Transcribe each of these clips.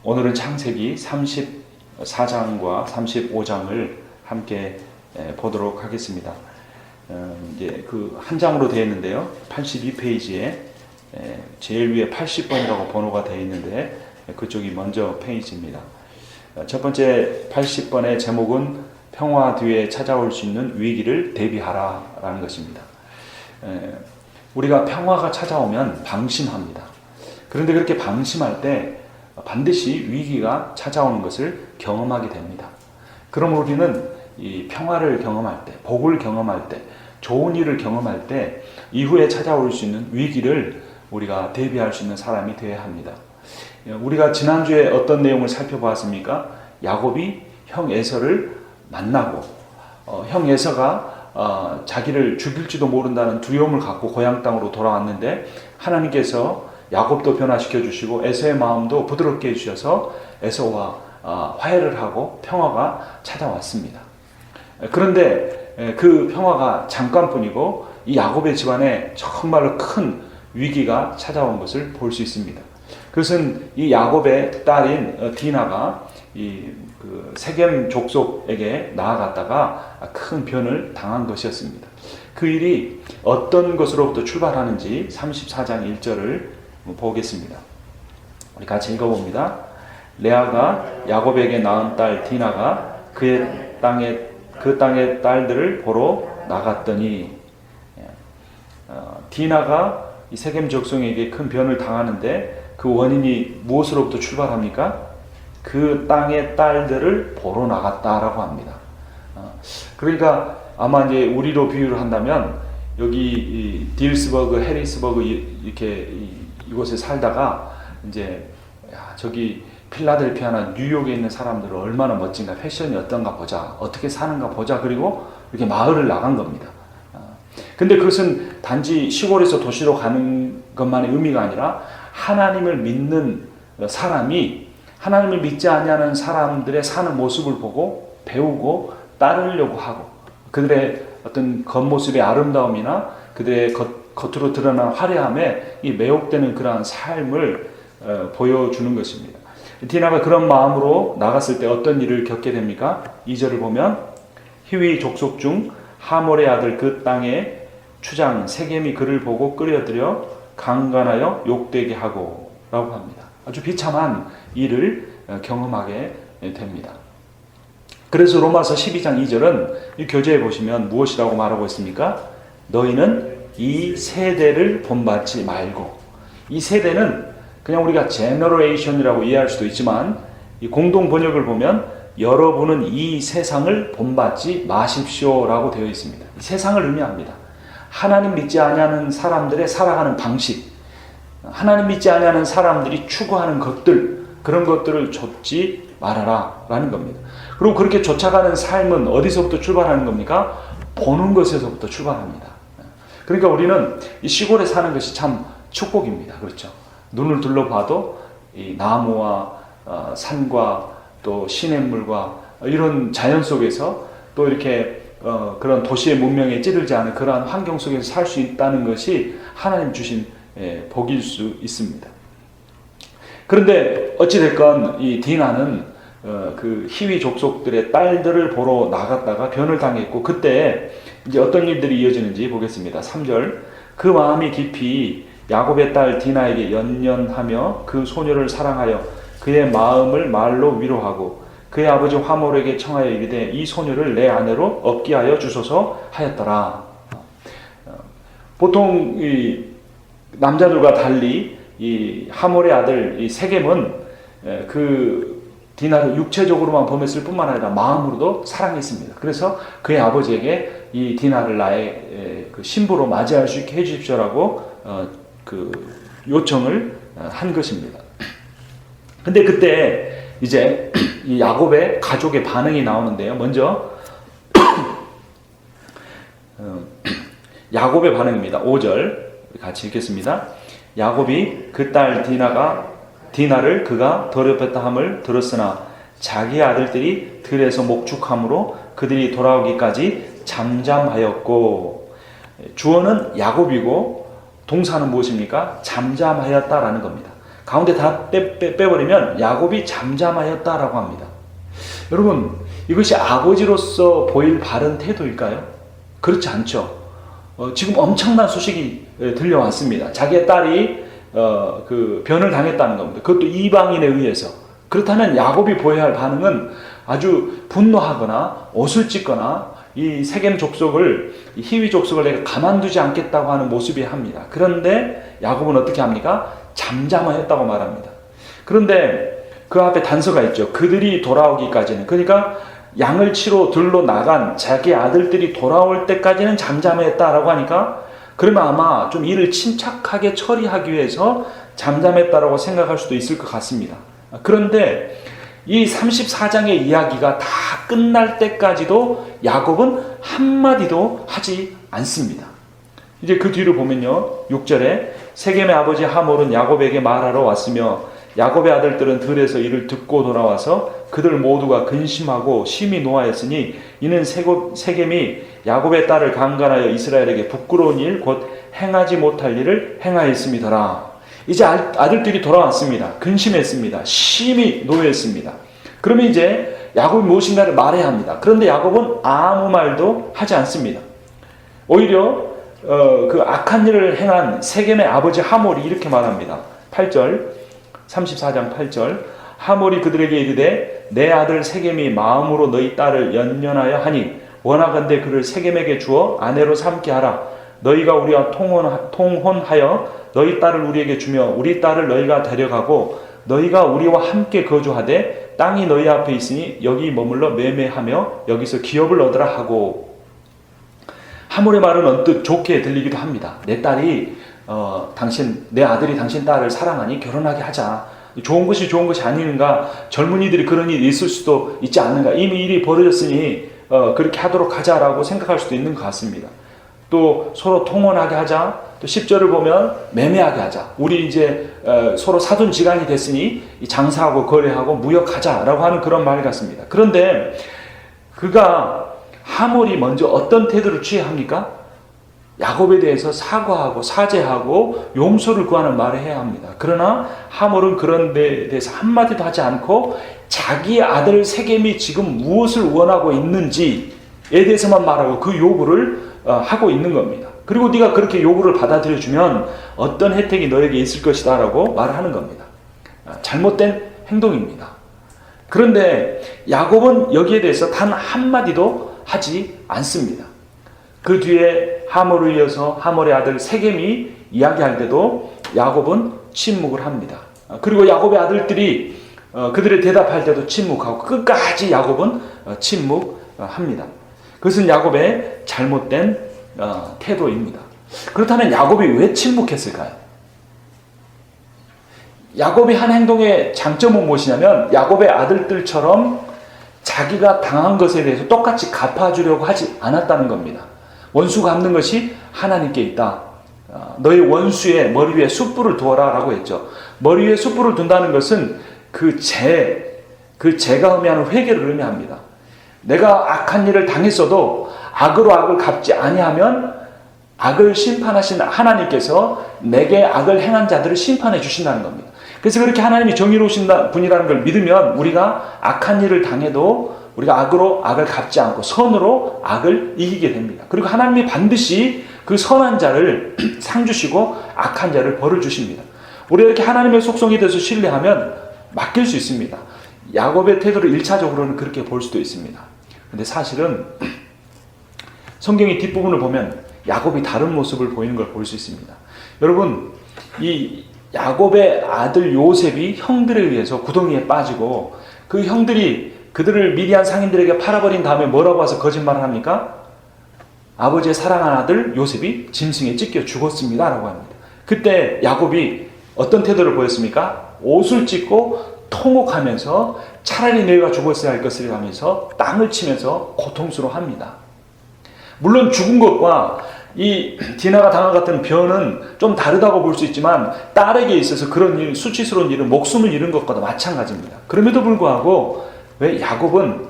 오늘은 창세기 34장과 35장을 함께 보도록 하겠습니다. 이제 그 한 장으로 되어 있는데요. 82페이지에 제일 위에 80번이라고 번호가 되어 있는데 그쪽이 먼저 페이지입니다. 첫 번째 80번의 제목은 평화 뒤에 찾아올 수 있는 위기를 대비하라 라는 것입니다. 우리가 평화가 찾아오면 방심합니다. 그런데 그렇게 방심할 때 반드시 위기가 찾아오는 것을 경험하게 됩니다. 그러므로 우리는 이 평화를 경험할 때, 복을 경험할 때, 좋은 일을 경험할 때 이후에 찾아올 수 있는 위기를 우리가 대비할 수 있는 사람이 되어야 합니다. 우리가 지난주에 어떤 내용을 살펴보았습니까? 야곱이 형 에서를 만나고 형 에서가 자기를 죽일지도 모른다는 두려움을 갖고 고향 땅으로 돌아왔는데 하나님께서 야곱도 변화시켜 주시고 에서의 마음도 부드럽게 해주셔서 에서와 화해를 하고 평화가 찾아왔습니다. 그런데 그 평화가 잠깐뿐이고 이 야곱의 집안에 정말로 큰 위기가 찾아온 것을 볼 수 있습니다. 그것은 이 야곱의 딸인 디나가 그 세겜 족속에게 나아갔다가 큰 변을 당한 것이었습니다. 그 일이 어떤 것으로부터 출발하는지 34장 1절을 보겠습니다. 우리 같이 읽어봅니다. 레아가 야곱에게 낳은 딸 디나가 그 땅의 딸들을 보러 나갔더니, 디나가 이 세겜 족속에게 큰 변을 당하는데 그 원인이 무엇으로부터 출발합니까? 그 땅의 딸들을 보러 나갔다라고 합니다. 그러니까 아마 이제 우리로 비유를 한다면 여기 딜스버그, 해리스버그 이렇게 이곳에 살다가 이제 저기 필라델피아나 뉴욕에 있는 사람들은 얼마나 멋진가, 패션이 어떤가 보자, 어떻게 사는가 보자, 그리고 이렇게 마을을 나간 겁니다. 근데 그것은 단지 시골에서 도시로 가는 것만의 의미가 아니라 하나님을 믿는 사람이 하나님을 믿지 않는 사람들의 사는 모습을 보고 배우고 따르려고 하고 그들의 어떤 겉모습의 아름다움이나 그들의 겉으로 드러난 화려함에 이 매혹되는 그러한 삶을 보여주는 것입니다. 디나가 그런 마음으로 나갔을 때 어떤 일을 겪게 됩니까? 2절을 보면 히위 족속 중 하몰의 아들 그 땅의 추장 세겜이 그를 보고 끌어들여 강간하여 욕되게 하고 라고 합니다. 아주 비참한 일을 경험하게 됩니다. 그래서 로마서 12장 2절은 이 교재에 보시면 무엇이라고 말하고 있습니까? 너희는 이 세대를 본받지 말고. 이 세대는 그냥 우리가 제너레이션이라고 이해할 수도 있지만 이 공동 번역을 보면 여러분은 이 세상을 본받지 마십시오 라고 되어 있습니다. 이 세상을 의미합니다. 하나님 믿지 않는 사람들의 살아가는 방식, 하나님 믿지 않는 사람들이 추구하는 것들, 그런 것들을 좇지 말아라 라는 겁니다. 그리고 그렇게 쫓아가는 삶은 어디서부터 출발하는 겁니까? 보는 것에서부터 출발합니다. 그러니까 우리는 이 시골에 사는 것이 참 축복입니다. 그렇죠? 눈을 둘러봐도 이 나무와 산과 또 시냇물과 이런 자연 속에서 또 이렇게 그런 도시의 문명에 찌들지 않은 그러한 환경 속에서 살 수 있다는 것이 하나님 주신 복일 수 있습니다. 그런데 어찌됐건 이 디나는 그 히위 족속들의 딸들을 보러 나갔다가 변을 당했고 그때 이제 어떤 일들이 이어지는지 보겠습니다. 3절 그 마음이 깊이 야곱의 딸 디나에게 연연하며 그 소녀를 사랑하여 그의 마음을 말로 위로하고 그의 아버지 화몰에게 청하여 이르되 이 소녀를 내 아내로 얻게 하여 주소서 하였더라. 보통 이 남자들과 달리 이 하몰의 아들 이 세겜은 그 디나를 육체적으로만 범했을 뿐만 아니라 마음으로도 사랑했습니다. 그래서 그의 아버지에게 이 디나를 나의 그 신부로 맞이할 수 있게 해주십시오라고 그 요청을 한 것입니다. 근데 그때 이제 이 야곱의 가족의 반응이 나오는데요. 먼저 야곱의 반응입니다. 5절 같이 읽겠습니다. 야곱이 그 딸 디나를 그가 더럽혔다 함을 들었으나 자기 아들들이 들에서 목축함으로 그들이 돌아오기까지 잠잠하였고, 주어는 야곱이고 동사는 무엇입니까? 잠잠하였다라는 겁니다. 가운데 다 빼버리면 야곱이 잠잠하였다라고 합니다. 여러분, 이것이 아버지로서 보일 바른 태도일까요? 그렇지 않죠. 지금 엄청난 소식이 들려왔습니다. 자기의 딸이 그 변을 당했다는 겁니다. 그것도 이방인에 의해서. 그렇다면 야곱이 보여야 할 반응은 아주 분노하거나 옷을 찢거나 이 세겜 족속을, 이 히위 족속을 내가 가만두지 않겠다고 하는 모습이 합니다. 그런데 야곱은 어떻게 합니까? 잠잠하였다고 말합니다. 그런데 그 앞에 단서가 있죠. 그들이 돌아오기까지는, 그러니까 양을 치러 들러 나간 자기 아들들이 돌아올 때까지는 잠잠했다라고 하니까, 그러면 아마 좀 일을 침착하게 처리하기 위해서 잠잠했다라고 생각할 수도 있을 것 같습니다. 그런데 이 34장의 이야기가 다 끝날 때까지도 야곱은 한마디도 하지 않습니다. 이제 그 뒤를 보면요, 6절에 세겜의 아버지 하몰은 야곱에게 말하러 왔으며 야곱의 아들들은 들에서 이를 듣고 돌아와서 그들 모두가 근심하고 심히 노하였으니 이는 세겜이 야곱의 딸을 강간하여 이스라엘에게 부끄러운 일 곧 행하지 못할 일을 행하였음이더라. 이제 아들들이 돌아왔습니다. 근심했습니다. 심히 노했습니다. 그러면 이제 야곱이 무엇인가를 말해야 합니다. 그런데 야곱은 아무 말도 하지 않습니다. 오히려 그 악한 일을 행한 세겜의 아버지 하몰이 이렇게 말합니다. 8절, 34장 8절. 하몰이 그들에게 이르되 내 아들 세겜이 마음으로 너희 딸을 연연하여 하니 원하건대 그를 세겜에게 주어 아내로 삼게 하라. 너희가 우리와 통혼하여 너희 딸을 우리에게 주며 우리 딸을 너희가 데려가고 너희가 우리와 함께 거주하되 땅이 너희 앞에 있으니 여기 머물러 매매하며 여기서 기업을 얻으라 하고. 하몰의 말은 언뜻 좋게 들리기도 합니다. 내 딸이 내 아들이 당신 딸을 사랑하니 결혼하게 하자. 좋은 것이 좋은 것이 아닌가? 젊은이들이 그런 일이 있을 수도 있지 않는가? 이미 일이 벌어졌으니 그렇게 하도록 하자라고 생각할 수도 있는 것 같습니다. 또 서로 통혼하게 하자. 또 10절을 보면 매매하게 하자. 우리 이제 서로 사돈지간이 됐으니 장사하고 거래하고 무역하자라고 하는 그런 말 같습니다. 그런데 그가 하몰이 먼저 어떤 태도를 취해야 합니까? 야곱에 대해서 사과하고 사죄하고 용서를 구하는 말을 해야 합니다. 그러나 하몰은 그런 데 대해서 한마디도 하지 않고 자기 아들 세겜이 지금 무엇을 원하고 있는지에 대해서만 말하고 그 요구를 하고 있는 겁니다. 그리고 네가 그렇게 요구를 받아들여주면 어떤 혜택이 너에게 있을 것이다 라고 말을 하는 겁니다. 잘못된 행동입니다. 그런데 야곱은 여기에 대해서 단 한마디도 하지 않습니다. 그 뒤에 하몰을 이어서 하몰의 아들 세겜이 이야기할 때도 야곱은 침묵을 합니다. 그리고 야곱의 아들들이 그들의 대답할 때도 침묵하고 끝까지 야곱은 침묵합니다. 그것은 야곱의 잘못된 태도입니다. 그렇다면 야곱이 왜 침묵했을까요? 야곱이 한 행동의 장점은 무엇이냐면 야곱의 아들들처럼 자기가 당한 것에 대해서 똑같이 갚아주려고 하지 않았다는 겁니다. 원수 갚는 것이 하나님께 있다. 너희 원수의 머리 위에 숯불을 두어라 라고 했죠. 머리 위에 숯불을 둔다는 것은 그 죄가 의미하는 회개를 의미합니다. 내가 악한 일을 당했어도 악으로 악을 갚지 아니하면 악을 심판하신 하나님께서 내게 악을 행한 자들을 심판해 주신다는 겁니다. 그래서 그렇게 하나님이 정의로우신 분이라는 걸 믿으면 우리가 악한 일을 당해도 우리가 악으로 악을 갚지 않고 선으로 악을 이기게 됩니다. 그리고 하나님이 반드시 그 선한 자를 상 주시고 악한 자를 벌을 주십니다. 우리가 이렇게 하나님의 속성에 대해서 신뢰하면 맡길 수 있습니다. 야곱의 태도를 1차적으로는 그렇게 볼 수도 있습니다. 근데 사실은 성경의 뒷부분을 보면 야곱이 다른 모습을 보이는 걸 볼 수 있습니다. 여러분, 이 야곱의 아들 요셉이 형들에 의해서 구덩이에 빠지고 그 형들이 그들을 미디안 상인들에게 팔아버린 다음에 뭐라고 와서 거짓말을 합니까? 아버지의 사랑하는 아들 요셉이 짐승에 찢겨 죽었습니다 라고 합니다. 그때 야곱이 어떤 태도를 보였습니까? 옷을 찢고 통곡하면서 차라리 내가 죽었어야 할 것을 하면서 땅을 치면서 고통스러워합니다. 물론 죽은 것과 이 디나가 당한 같은 변은 좀 다르다고 볼 수 있지만 딸에게 있어서 그런 일, 수치스러운 일은 목숨을 잃은 것과도 마찬가지입니다. 그럼에도 불구하고 왜 야곱은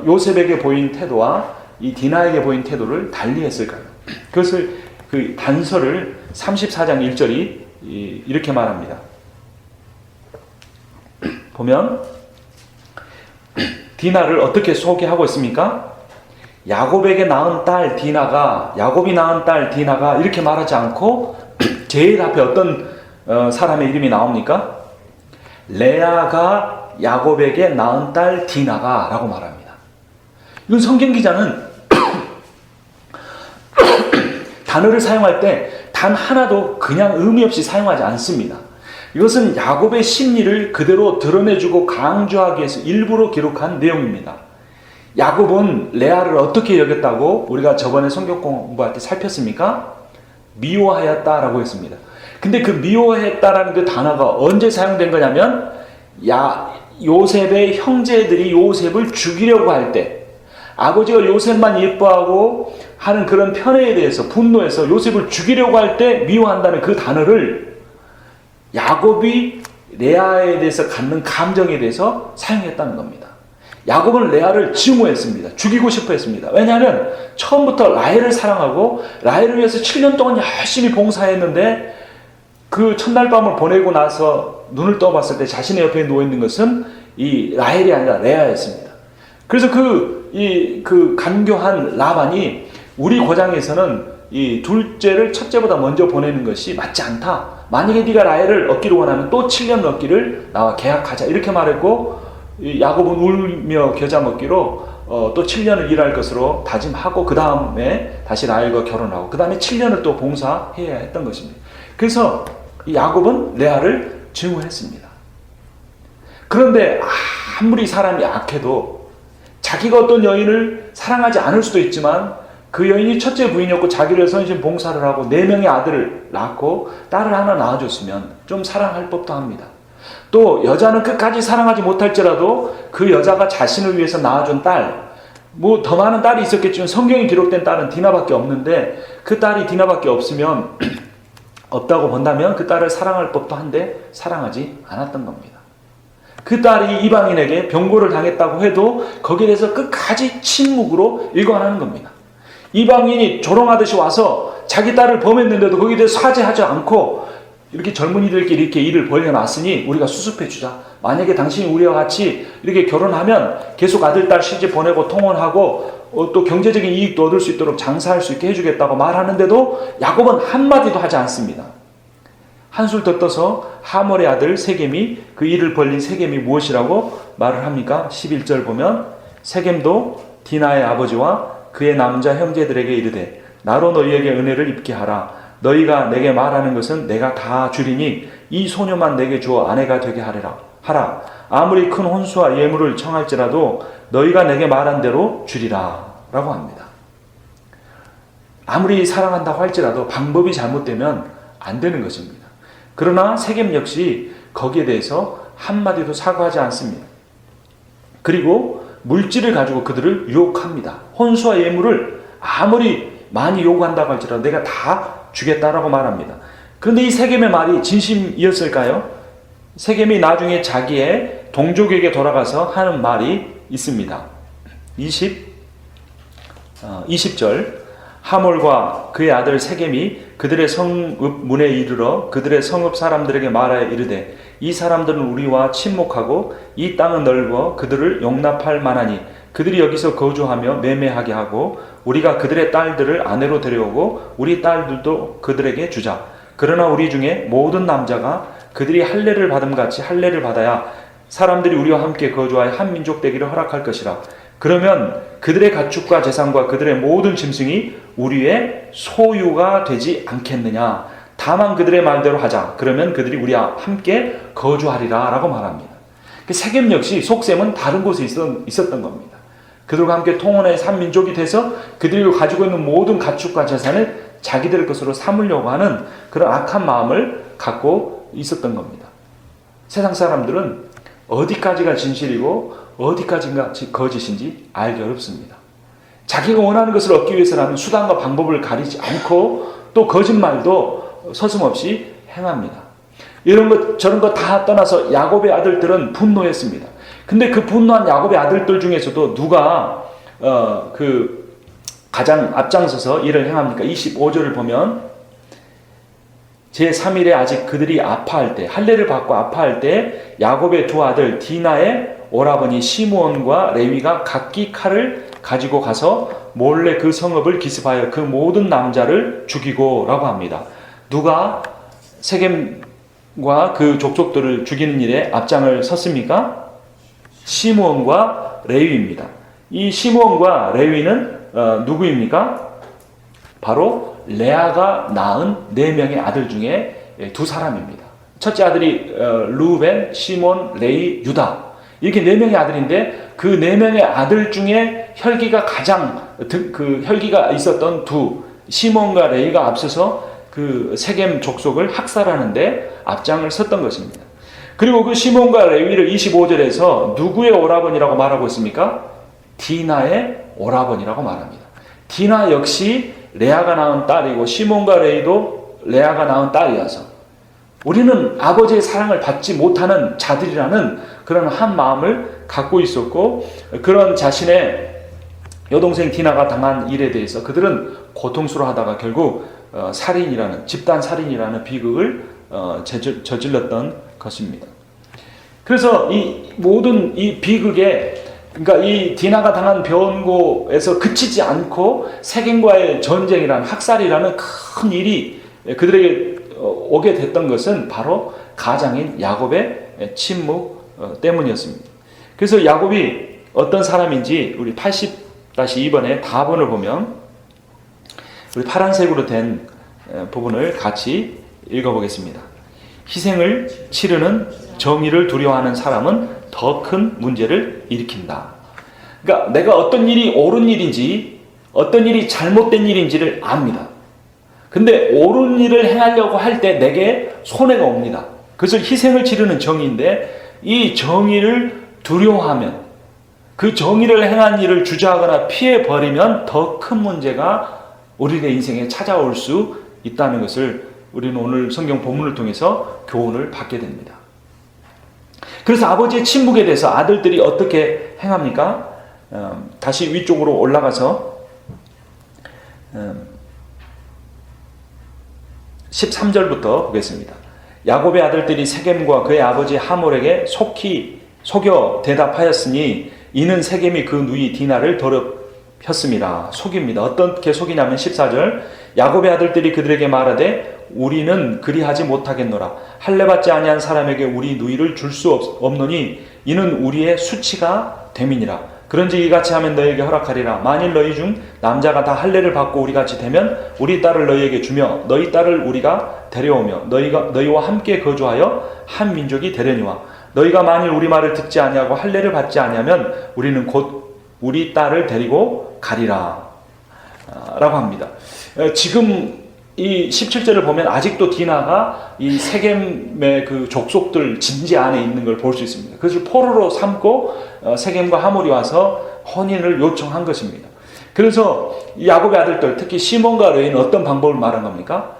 요셉에게 보인 태도와 이 디나에게 보인 태도를 달리했을까요? 그것을 그 단서를 34장 1절이 이렇게 말합니다. 보면 디나를 어떻게 소개하고 있습니까? 야곱에게 낳은 딸 디나가, 야곱이 낳은 딸 디나가 이렇게 말하지 않고 제일 앞에 어떤 사람의 이름이 나옵니까? 레아가 야곱에게 낳은 딸 디나가 라고 말합니다. 이건 성경 기자는 단어를 사용할 때 단 하나도 그냥 의미 없이 사용하지 않습니다. 이것은 야곱의 심리를 그대로 드러내주고 강조하기 위해서 일부러 기록한 내용입니다. 야곱은 레아를 어떻게 여겼다고 우리가 저번에 성경 공부할 때 살폈습니까? 미워하였다라고 했습니다. 근데 그 미워했다라는 그 단어가 언제 사용된 거냐면 요셉의 형제들이 요셉을 죽이려고 할 때, 아버지가 요셉만 예뻐하고 하는 그런 편애에 대해서 분노해서 요셉을 죽이려고 할 때 미워한다는 그 단어를 야곱이 레아에 대해서 갖는 감정에 대해서 사용했다는 겁니다. 야곱은 레아를 증오했습니다. 죽이고 싶어 했습니다. 왜냐하면 처음부터 라헬을 사랑하고 라헬을 위해서 7년 동안 열심히 봉사했는데 그 첫날 밤을 보내고 나서 눈을 떠봤을 때 자신의 옆에 누워있는 것은 이 라헬이 아니라 레아였습니다. 그래서 그 간교한 라반이 우리 고장에서는 이 둘째를 첫째보다 먼저 보내는 것이 맞지 않다. 만약에 네가 라헬을 얻기를 원하면 또 7년 얻기를 나와 계약하자. 이렇게 말했고 야곱은 울며 겨자 먹기로 또 7년을 일할 것으로 다짐하고 그 다음에 다시 라헬과 결혼하고 그 다음에 7년을 또 봉사해야 했던 것입니다. 그래서 야곱은 레아를 증오했습니다. 그런데 아무리 사람이 악해도 자기가 어떤 여인을 사랑하지 않을 수도 있지만 그 여인이 첫째 부인이었고 자기를 선신 봉사를 하고 4명의 아들을 낳고 딸을 하나 낳아줬으면 좀 사랑할 법도 합니다. 또 여자는 끝까지 사랑하지 못할지라도 그 여자가 자신을 위해서 낳아준 딸, 뭐 더 많은 딸이 있었겠지만 성경에 기록된 딸은 디나밖에 없는데 그 딸이 디나밖에 없으면 없다고 본다면 그 딸을 사랑할 법도 한데 사랑하지 않았던 겁니다. 그 딸이 이방인에게 병고를 당했다고 해도 거기에 대해서 끝까지 침묵으로 일관하는 겁니다. 이방인이 조롱하듯이 와서 자기 딸을 범했는데도 거기에 대해서 사죄하지 않고 이렇게 젊은이들끼리 이렇게 일을 벌여놨으니 우리가 수습해 주자. 만약에 당신이 우리와 같이 이렇게 결혼하면 계속 아들, 딸 시집 보내고 통혼하고 또 경제적인 이익도 얻을 수 있도록 장사할 수 있게 해주겠다고 말하는데도 야곱은 한마디도 하지 않습니다. 한술 더 떠서 하몰의 아들 세겜이 그 일을 벌린 세겜이 무엇이라고 말을 합니까? 11절 보면 세겜도 디나의 아버지와 그의 남자 형제들에게 이르되 나로 너희에게 은혜를 입게 하라. 너희가 내게 말하는 것은 내가 다 주리니 이 소녀만 내게 주어 아내가 되게 하라. 아무리 큰 혼수와 예물을 청할지라도 너희가 내게 말한 대로 주리라 라고 합니다. 아무리 사랑한다고 할지라도 방법이 잘못되면 안 되는 것입니다. 그러나 세겜 역시 거기에 대해서 한마디도 사과하지 않습니다. 그리고 물질을 가지고 그들을 유혹합니다. 혼수와 예물을 아무리 많이 요구한다고 할지라도 내가 다 주겠다라고 말합니다. 그런데 이 세겜의 말이 진심이었을까요? 세겜이 나중에 자기의 동족에게 돌아가서 하는 말이 있습니다. 20절 하몰과 그의 아들 세겜이 그들의 성읍 문에 이르러 그들의 성읍 사람들에게 말하여 이르되 이 사람들은 우리와 친목하고 이 땅은 넓어 그들을 용납할 만하니 그들이 여기서 거주하며 매매하게 하고 우리가 그들의 딸들을 아내로 데려오고 우리 딸들도 그들에게 주자. 그러나 우리 중에 모든 남자가 그들이 할례를 받음같이 할례를 받아야 사람들이 우리와 함께 거주하여 한 민족 되기를 허락할 것이라. 그러면 그들의 가축과 재산과 그들의 모든 짐승이 우리의 소유가 되지 않겠느냐. 다만 그들의 말대로 하자. 그러면 그들이 우리와 함께 거주하리라 라고 말합니다. 세겜 역시 속셈은 다른 곳에 있었던 겁니다. 그들과 함께 통혼해서 한 민족이 돼서 그들이 가지고 있는 모든 가축과 재산을 자기들 것으로 삼으려고 하는 그런 악한 마음을 갖고 있었던 겁니다. 세상 사람들은 어디까지가 진실이고 어디까지가 거짓인지 알기 어렵습니다. 자기가 원하는 것을 얻기 위해서라면 수단과 방법을 가리지 않고 또 거짓말도 서슴없이 행합니다. 이런 것 저런 것 다 떠나서 야곱의 아들들은 분노했습니다. 근데 그 분노한 야곱의 아들들 중에서도 누가 그 가장 앞장서서 일을 행합니까? 25절을 보면 제3일에 아직 그들이 아파할 때, 할례를 받고 아파할 때 야곱의 두 아들 디나의 오라버니 시므온과 레위가 각기 칼을 가지고 가서 몰래 그 성읍을 기습하여 그 모든 남자를 죽이고 라고 합니다. 누가 세겜과 그 족속들을 죽이는 일에 앞장을 섰습니까? 시므온과 레위입니다. 이 시므온과 레위는 누구입니까? 바로 레아가 낳은 4명의 아들 중에 두 사람입니다. 첫째 아들이 르우벤, 시몬, 레위, 유다. 이렇게 4명의 아들인데 그 4명의 아들 중에 혈기가 가장 그 혈기가 있었던 두 시몬과 레위가 앞서서 그 세겜 족속을 학살하는데 앞장을 섰던 것입니다. 그리고 그 시몬과 레위를 25절에서 누구의 오라버니라고 말하고 있습니까? 디나의 오라버니라고 말합니다. 디나 역시 레아가 낳은 딸이고 시몬과 레위도 레아가 낳은 딸이어서 우리는 아버지의 사랑을 받지 못하는 자들이라는 그런 한 마음을 갖고 있었고, 그런 자신의 여동생 디나가 당한 일에 대해서 그들은 고통스러워하다가 결국 살인이라는, 집단 살인이라는 비극을 저질렀던 것입니다. 그래서 이 모든 이 비극에, 그러니까 이 디나가 당한 변고에서 그치지 않고 세겜과의 전쟁이라는, 학살이라는 큰 일이 그들에게 오게 됐던 것은 바로 가장인 야곱의 침묵 때문이었습니다. 그래서 야곱이 어떤 사람인지 우리 80-2번의 답원을 보면 우리 파란색으로 된 부분을 같이 읽어보겠습니다. 희생을 치르는 정의를 두려워하는 사람은 더 큰 문제를 일으킨다. 그러니까 내가 어떤 일이 옳은 일인지 어떤 일이 잘못된 일인지를 압니다. 근데 옳은 일을 행하려고 할 때 내게 손해가 옵니다. 그래서 희생을 치르는 정의인데 이 정의를 두려워하면, 그 정의를 행한 일을 주저하거나 피해버리면 더 큰 문제가 우리의 인생에 찾아올 수 있다는 것을 우리는 오늘 성경 본문을 통해서 교훈을 받게 됩니다. 그래서 아버지의 침묵에 대해서 아들들이 어떻게 행합니까? 다시 위쪽으로 올라가서 13절부터 보겠습니다. 야곱의 아들들이 세겜과 그의 아버지 하몰에게 속여 대답하였으니 이는 세겜이 그 누이 디나를 더럽혔습니다. 속입니다. 어떻게 속이냐면 14절, 야곱의 아들들이 그들에게 말하되 우리는 그리하지 못하겠노라. 할례받지 아니한 사람에게 우리 누이를 줄 수 없노니 이는 우리의 수치가 됨이니라. 그런즉 이같이 하면 너희에게 허락하리라. 만일 너희 중 남자가 다 할례를 받고 우리같이 되면 우리 딸을 너희에게 주며 너희 딸을 우리가 데려오며 너희와 함께 거주하여 한 민족이 되려니와 너희가 만일 우리 말을 듣지 아니하고 할례를 받지 아니하면 우리는 곧 우리 딸을 데리고 가리라 라고 합니다. 지금 이 17절을 보면 아직도 디나가 이 세겜의 그 족속들 진지 안에 있는 걸 볼 수 있습니다. 그것을 포로로 삼고 세겜과 하몰이 와서 혼인을 요청한 것입니다. 그래서 이 야곱의 아들들, 특히 시몬과 레위는 어떤 방법을 말한 겁니까?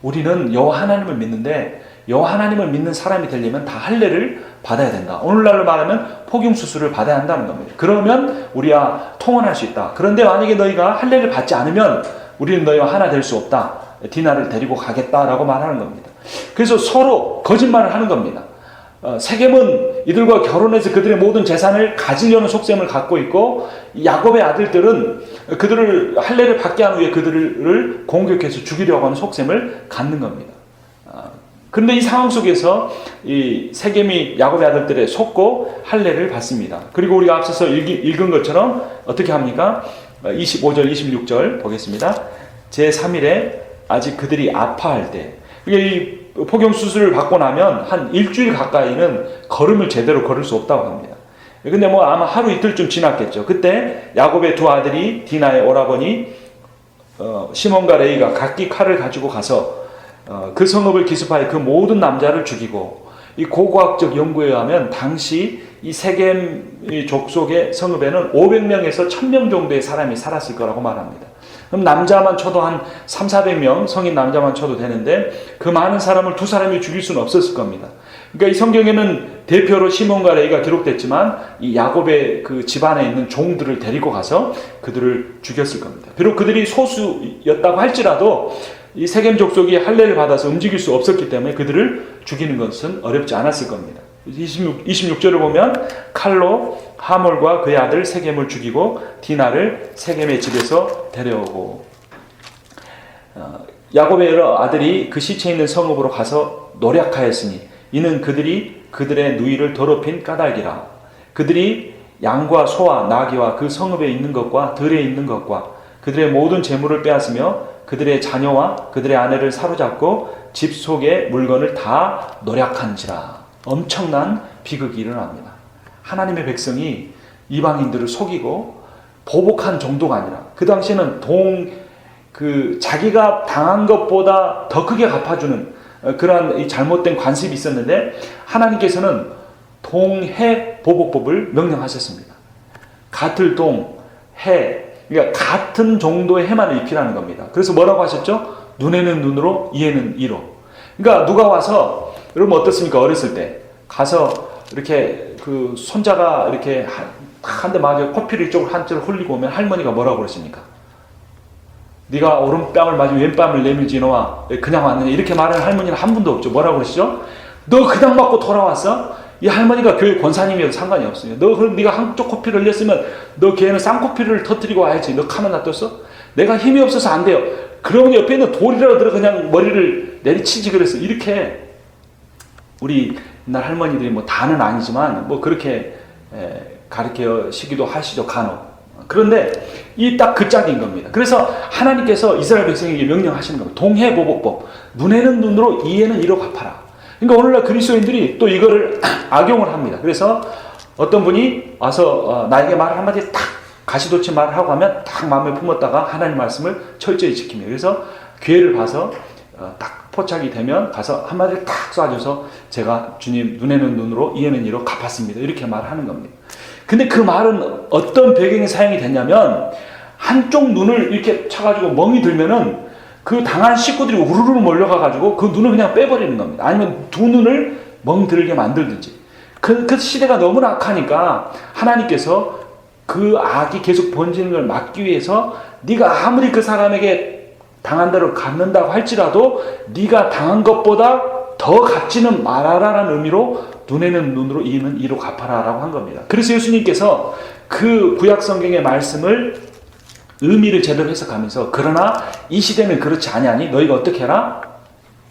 우리는 여호와 하나님을 믿는데 여호와 하나님을 믿는 사람이 되려면 다 할례를 받아야 된다. 오늘날로 말하면 포경수술을 받아야 한다는 겁니다. 그러면 우리와 통혼할 수 있다. 그런데 만약에 너희가 할례를 받지 않으면 우리는 너희와 하나 될 수 없다. 디나를 데리고 가겠다라고 말하는 겁니다. 그래서 서로 거짓말을 하는 겁니다. 세겜은 이들과 결혼해서 그들의 모든 재산을 가지려는 속셈을 갖고 있고, 야곱의 아들들은 그들을 할례를 받게 한 후에 그들을 공격해서 죽이려고 하는 속셈을 갖는 겁니다. 그런데 이 상황 속에서 이 세겜이 야곱의 아들들에 속고 할례를 받습니다. 그리고 우리가 앞서서 읽은 것처럼 어떻게 합니까? 25절, 26절 보겠습니다. 제3일에 아직 그들이 아파할 때, 이 포경수술을 받고 나면 한 일주일 가까이는 걸음을 제대로 걸을 수 없다고 합니다. 근데 아마 하루 이틀쯤 지났겠죠. 그때 야곱의 두 아들이 디나의 오라버니 시몬과 레위가 각기 칼을 가지고 가서 그 성읍을 기습하여 그 모든 남자를 죽이고, 이 고고학적 연구에 의하면 당시 이 세겜 족속의 성읍에는 500명에서 1000명 정도의 사람이 살았을 거라고 말합니다. 그럼 남자만 쳐도 한 300-400명, 성인 남자만 쳐도 되는데 그 많은 사람을 두 사람이 죽일 수는 없었을 겁니다. 그러니까 이 성경에는 대표로 시몬과 레위가 기록됐지만 이 야곱의 그 집안에 있는 종들을 데리고 가서 그들을 죽였을 겁니다. 비록 그들이 소수였다고 할지라도 이 세겜 족속이 할례를 받아서 움직일 수 없었기 때문에 그들을 죽이는 것은 어렵지 않았을 겁니다. 26절을 보면 칼로 하몰과 그의 아들 세겜을 죽이고 디나를 세겜의 집에서 데려오고, 야곱의 여러 아들이 그 시체 있는 성읍으로 가서 노략하였으니 이는 그들이 그들의 누이를 더럽힌 까닭이라. 그들이 양과 소와 나귀와 그 성읍에 있는 것과 들에 있는 것과 그들의 모든 재물을 빼앗으며 그들의 자녀와 그들의 아내를 사로잡고 집 속의 물건을 다 노략한지라. 엄청난 비극이 일어납니다. 하나님의 백성이 이방인들을 속이고 보복한 정도가 아니라, 그 당시에는 자기가 당한 것보다 더 크게 갚아주는 그러한 잘못된 관습이 있었는데, 하나님께서는 동해 보복법을 명령하셨습니다. 같을 동, 해, 그러니까 같은 정도의 해만을 입히라는 겁니다. 그래서 뭐라고 하셨죠? 눈에는 눈으로, 이에는 이로. 그러니까 누가 와서, 여러분 어떻습니까? 어렸을 때 가서 이렇게 그 손자가 이렇게 한 대 맞아 코피를 이쪽으로 한쪽으로 흘리고 오면 할머니가 뭐라고 그러십니까? 네가 오른뺨을 맞으면 왼뺨을 내밀지 너와 그냥 왔느냐, 이렇게 말하는 할머니는 한 분도 없죠. 뭐라고 그러시죠? 너 그냥 맞고 돌아왔어? 이 할머니가 교회 권사님이어도 상관이 없어요. 너 그럼 네가 한쪽 코피를 흘렸으면 너 걔는 쌍코피를 터뜨리고 와야지. 너 가만 놔뒀어? 내가 힘이 없어서 안 돼요. 그러면 옆에 있는 돌이라도 들어 그냥 머리를 내리치지 그랬어. 이렇게 우리 옛날 할머니들이 뭐 다는 아니지만 뭐 그렇게 가르치기도 하시죠, 간혹. 그런데 이 딱 그 짝인 겁니다. 그래서 하나님께서 이스라엘 백성에게 명령하시는 겁니다. 동해보복법. 눈에는 눈으로, 이에는 이로 갚아라. 그러니까 오늘날 그리스도인들이 또 이거를 악용을 합니다. 그래서 어떤 분이 와서 나에게 말 한마디 딱 가시돋친 말을 하고 하면 딱 마음에 품었다가 하나님 말씀을 철저히 지킵니다. 그래서 기회를 봐서 딱 포착이 되면 가서 한마디를 딱 쏴줘서 제가 주님 눈에는 눈으로, 이에는 이로 갚았습니다. 이렇게 말하는 겁니다. 근데 그 말은 어떤 배경에 사용이 됐냐면, 한쪽 눈을 이렇게 쳐가지고 멍이 들면은 그 당한 식구들이 우르르 몰려가가지고 그 눈을 그냥 빼버리는 겁니다. 아니면 두 눈을 멍들게 만들든지. 그 시대가 너무나 악하니까 하나님께서 그 악이 계속 번지는 걸 막기 위해서 네가 아무리 그 사람에게 당한 대로 갚는다고 할지라도 네가 당한 것보다 더 갚지는 말아라라는 의미로 눈에는 눈으로, 이에는 이로 갚아라라고 한 겁니다. 그래서 예수님께서 그 구약 성경의 말씀을 의미를 제대로 해석하면서, 그러나 이 시대는 그렇지 아니하니 너희가 어떻게 해라?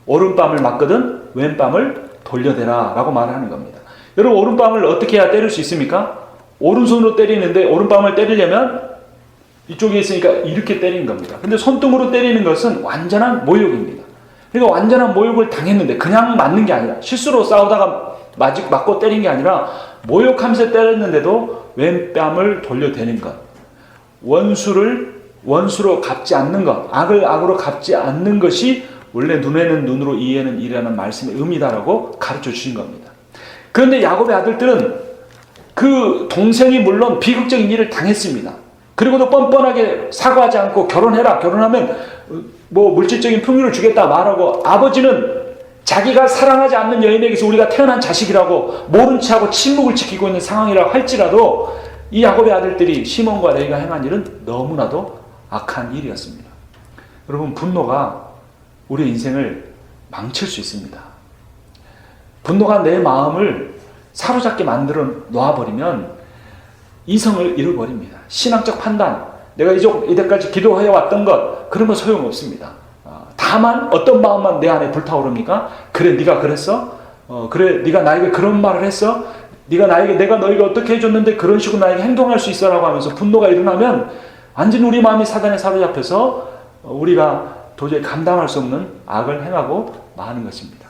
오른뺨을 맞거든 왼뺨을 돌려대라 라고 말하는 겁니다. 여러분, 오른뺨을 어떻게 해야 때릴 수 있습니까? 오른손으로 때리는데 오른뺨을 때리려면 이쪽에 있으니까 이렇게 때리는 겁니다. 근데 손등으로 때리는 것은 완전한 모욕입니다. 그러니까 완전한 모욕을 당했는데 그냥 맞는 게 아니라, 실수로 싸우다가 맞고 때린 게 아니라 모욕하면서 때렸는데도 왼뺨을 돌려대는 것, 원수로 갚지 않는 것, 악을 악으로 갚지 않는 것이 원래 눈에는 눈으로, 이에는 이라는 말씀의 의미다라고 가르쳐 주신 겁니다. 그런데 야곱의 아들들은 그 동생이 물론 비극적인 일을 당했습니다. 그리고도 뻔뻔하게 사과하지 않고 결혼해라, 결혼하면 뭐 물질적인 풍요를 주겠다 말하고, 아버지는 자기가 사랑하지 않는 여인에게서 우리가 태어난 자식이라고 모른 체하고 침묵을 지키고 있는 상황이라고 할지라도 이 야곱의 아들들이 시몬과 레위가 행한 일은 너무나도 악한 일이었습니다. 여러분, 분노가 우리의 인생을 망칠 수 있습니다. 분노가 내 마음을 사로잡게 만들어 놓아버리면 이성을 잃어버립니다. 신앙적 판단, 내가 이때까지 기도해 왔던 것, 그런 건 소용없습니다. 다만 어떤 마음만 내 안에 불타오릅니까? 그래, 네가 그랬어? 그래, 네가 나에게 그런 말을 했어? 내가 너에게 어떻게 해줬는데 그런 식으로 나에게 행동할 수 있어? 라고 하면서 분노가 일어나면 완전히 우리 마음이 사단에 사로잡혀서 우리가 도저히 감당할 수 없는 악을 행하고 마는 것입니다.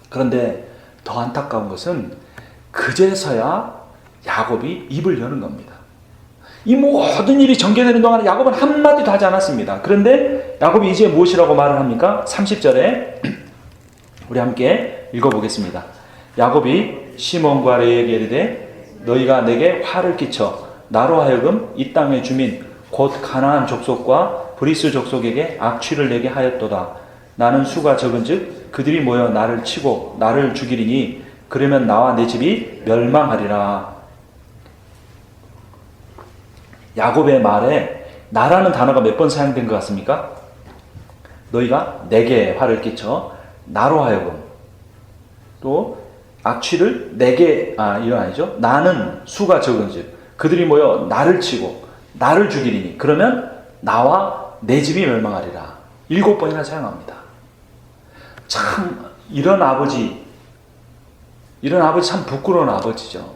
그런데 더 안타까운 것은 그제서야 야곱이 입을 여는 겁니다. 이 모든 일이 전개되는 동안 야곱은 한마디도 하지 않았습니다. 그런데 야곱이 이제 무엇이라고 말을 합니까? 30절에 우리 함께 읽어보겠습니다. 야곱이 시몬과 레위에게 이르되 너희가 내게 화를 끼쳐 나로 하여금 이 땅의 주민 곧 가나안 족속과 브리스 족속에게 악취를 내게 하였도다. 나는 수가 적은즉 그들이 모여 나를 치고 나를 죽이리니 그러면 나와 내 집이 멸망하리라. 야곱의 말에 나라는 단어가 몇 번 사용된 것 같습니까? 너희가 내게 화를 끼쳐 나로 하여금 또 악취를 내게 이건 아니죠. 나는 수가 적은즉 그들이 모여 나를 치고 나를 죽이리니 그러면 나와 내 집이 멸망하리라. 7번이나 사용합니다. 참 이런 아버지 참 부끄러운 아버지죠.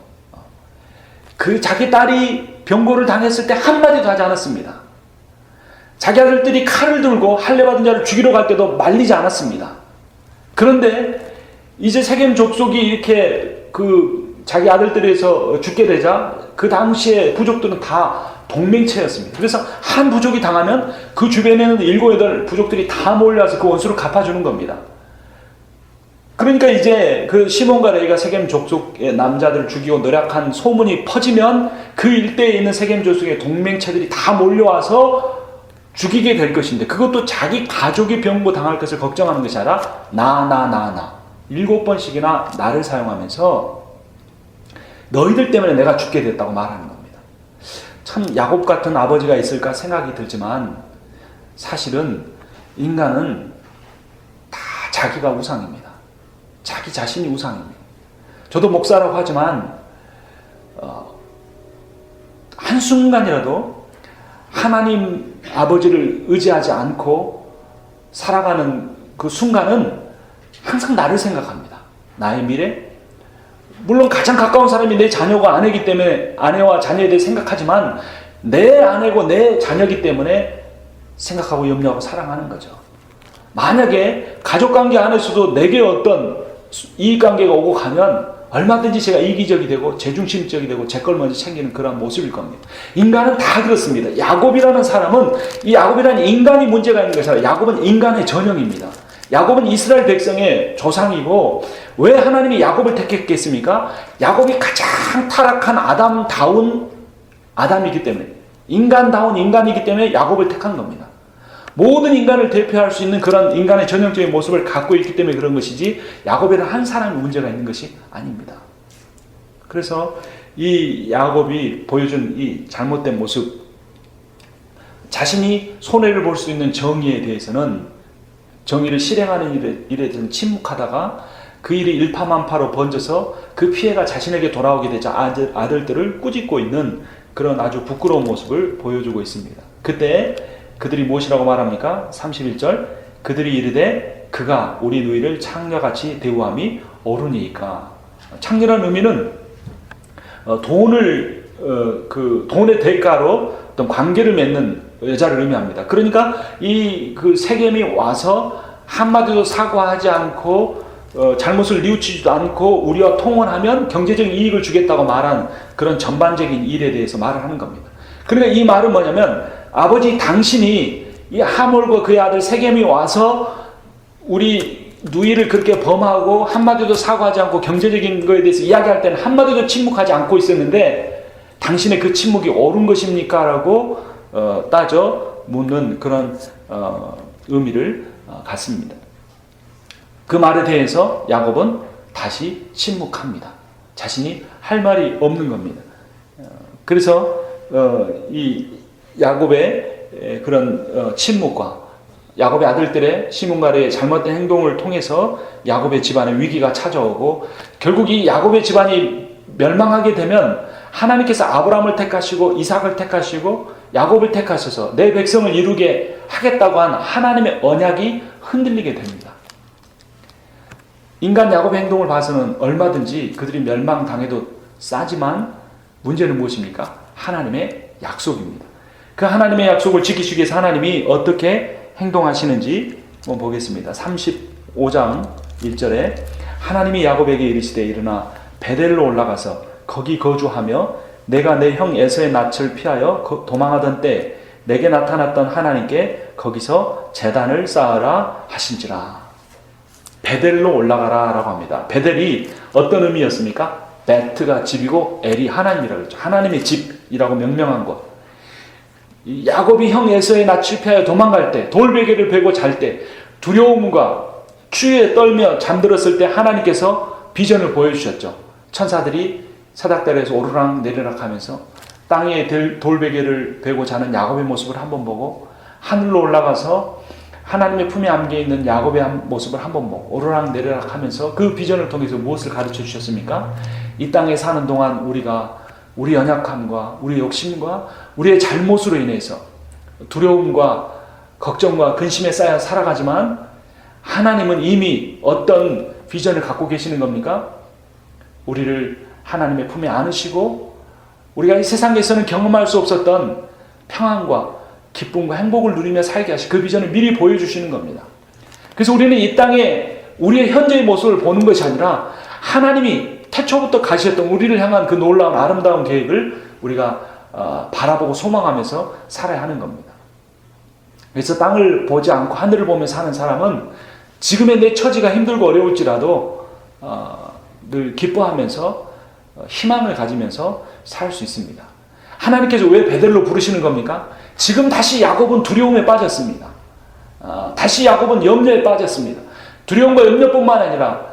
그 자기 딸이 병고를 당했을 때 한마디도 하지 않았습니다. 자기 아들들이 칼을 들고 할례 받은 자를 죽이러 갈 때도 말리지 않았습니다. 그런데 이제 세겜 족속이 이렇게 자기 아들들에서 죽게 되자 그 당시에 부족들은 다 동맹체였습니다. 그래서 한 부족이 당하면 그 주변에는 7, 8 부족들이 다 몰려와서 그 원수를 갚아주는 겁니다. 그러니까 이제 그 시몬과 레위가 세겜 족속의 남자들을 죽이고 노략한 소문이 퍼지면 그 일대에 있는 세겜 족속의 동맹체들이 다 몰려와서 죽이게 될 것인데 그것도 자기 가족이 병고 당할 것을 걱정하는 것이 아니라 나 7번씩이나 나를 사용하면서 너희들 때문에 내가 죽게 됐다고 말하는 겁니다. 참 야곱 같은 아버지가 있을까 생각이 들지만 사실은 인간은 다 자기가 우상입니다. 자기 자신이 우상입니다. 저도 목사라고 하지만 한순간이라도 하나님 아버지를 의지하지 않고 살아가는 그 순간은 항상 나를 생각합니다. 나의 미래? 물론 가장 가까운 사람이 내 자녀가 아내이기 때문에 아내와 자녀에 대해 생각하지만 내 아내고 내 자녀이기 때문에 생각하고 염려하고 사랑하는 거죠. 만약에 가족관계 안에서도 내게 어떤 이익관계가 오고 가면 얼마든지 제가 이기적이 되고 제중심적이 되고 제 걸 먼저 챙기는 그런 모습일 겁니다. 인간은 다 그렇습니다. 야곱이라는 사람은 이 야곱이라는 인간이 문제가 있는 것이 아니라 야곱은 인간의 전형입니다. 야곱은 이스라엘 백성의 조상이고 왜 하나님이 야곱을 택했겠습니까? 야곱이 가장 타락한 아담다운 아담이기 때문에 인간다운 인간이기 때문에 야곱을 택한 겁니다. 모든 인간을 대표할 수 있는 그런 인간의 전형적인 모습을 갖고 있기 때문에 그런 것이지 야곱이라는 한 사람이 문제가 있는 것이 아닙니다. 그래서 이 야곱이 보여준 이 잘못된 모습, 자신이 손해를 볼 수 있는 정의에 대해서는 정의를 실행하는 일에 대해서는 침묵하다가 그 일이 일파만파로 번져서 그 피해가 자신에게 돌아오게 되자 아들들을 꾸짖고 있는 그런 아주 부끄러운 모습을 보여주고 있습니다. 그때 그들이 무엇이라고 말합니까? 31절 그들이 이르되 그가 우리 누이를 창녀같이 대우함이 옳으니까. 창녀라는 의미는 돈의 대가로 어떤 관계를 맺는 여자를 의미합니다. 그러니까 그 세겜이 와서 한마디도 사과하지 않고 잘못을 뉘우치지도 않고 우리와 통혼하면 경제적인 이익을 주겠다고 말한 그런 전반적인 일에 대해서 말을 하는 겁니다. 그러니까 이 말은 뭐냐면 아버지 당신이 이 하몰과 그의 아들 세겜이 와서 우리 누이를 그렇게 범하고 한마디도 사과하지 않고 경제적인 거에 대해서 이야기할 때는 한마디도 침묵하지 않고 있었는데 당신의 그 침묵이 옳은 것입니까? 라고 따져 묻는 그런 의미를 갖습니다. 그 말에 대해서 야곱은 다시 침묵합니다. 자신이 할 말이 없는 겁니다. 그래서 이 야곱의 그런 침묵과 야곱의 아들들의 시몬과 레위의 잘못된 행동을 통해서 야곱의 집안에 위기가 찾아오고 결국 이 야곱의 집안이 멸망하게 되면 하나님께서 아브라함을 택하시고 이삭을 택하시고 야곱을 택하셔서 내 백성을 이루게 하겠다고 한 하나님의 언약이 흔들리게 됩니다. 인간 야곱의 행동을 봐서는 얼마든지 그들이 멸망당해도 싸지만 문제는 무엇입니까? 하나님의 약속입니다. 그 하나님의 약속을 지키시기 위해서 하나님이 어떻게 행동하시는지 한번 보겠습니다. 35장 1절에 하나님이 야곱에게 이르시되 일어나 베델로 올라가서 거기 거주하며 내가 내 형 에서의 낯을 피하여 도망하던 때 내게 나타났던 하나님께 거기서 제단을 쌓으라 하신지라. 베델로 올라가라 라고 합니다. 베델이 어떤 의미였습니까? 베트가 집이고 엘이 하나님이라고 했죠. 하나님의 집이라고 명명한 곳. 야곱이 형 에서의 낯을 피하여 도망갈 때, 돌베개를 베고 잘 때, 두려움과 추위에 떨며 잠들었을 때 하나님께서 비전을 보여주셨죠. 천사들이 사닥다리에서 오르락 내리락 하면서 땅에 돌베개를 베고 자는 야곱의 모습을 한번 보고 하늘로 올라가서 하나님의 품에 안겨 있는 야곱의 모습을 한번 오르락 내리락 하면서 그 비전을 통해서 무엇을 가르쳐 주셨습니까? 이 땅에 사는 동안 우리가 우리 연약함과 우리 욕심과 우리의 잘못으로 인해서 두려움과 걱정과 근심에 쌓여 살아가지만 하나님은 이미 어떤 비전을 갖고 계시는 겁니까? 우리를 하나님의 품에 안으시고 우리가 이 세상에서는 경험할 수 없었던 평안과 기쁨과 행복을 누리며 살게 하시 그 비전을 미리 보여주시는 겁니다. 그래서 우리는 이 땅에 우리의 현재의 모습을 보는 것이 아니라 하나님이 태초부터 가셨던 우리를 향한 그 놀라운 아름다운 계획을 우리가 바라보고 소망하면서 살아야 하는 겁니다. 그래서 땅을 보지 않고 하늘을 보며 사는 사람은 지금의 내 처지가 힘들고 어려울지라도 늘 기뻐하면서 희망을 가지면서 살 수 있습니다. 하나님께서 왜 베델로 부르시는 겁니까? 지금 다시 야곱은 두려움에 빠졌습니다. 다시 야곱은 염려에 빠졌습니다. 두려움과 염려뿐만 아니라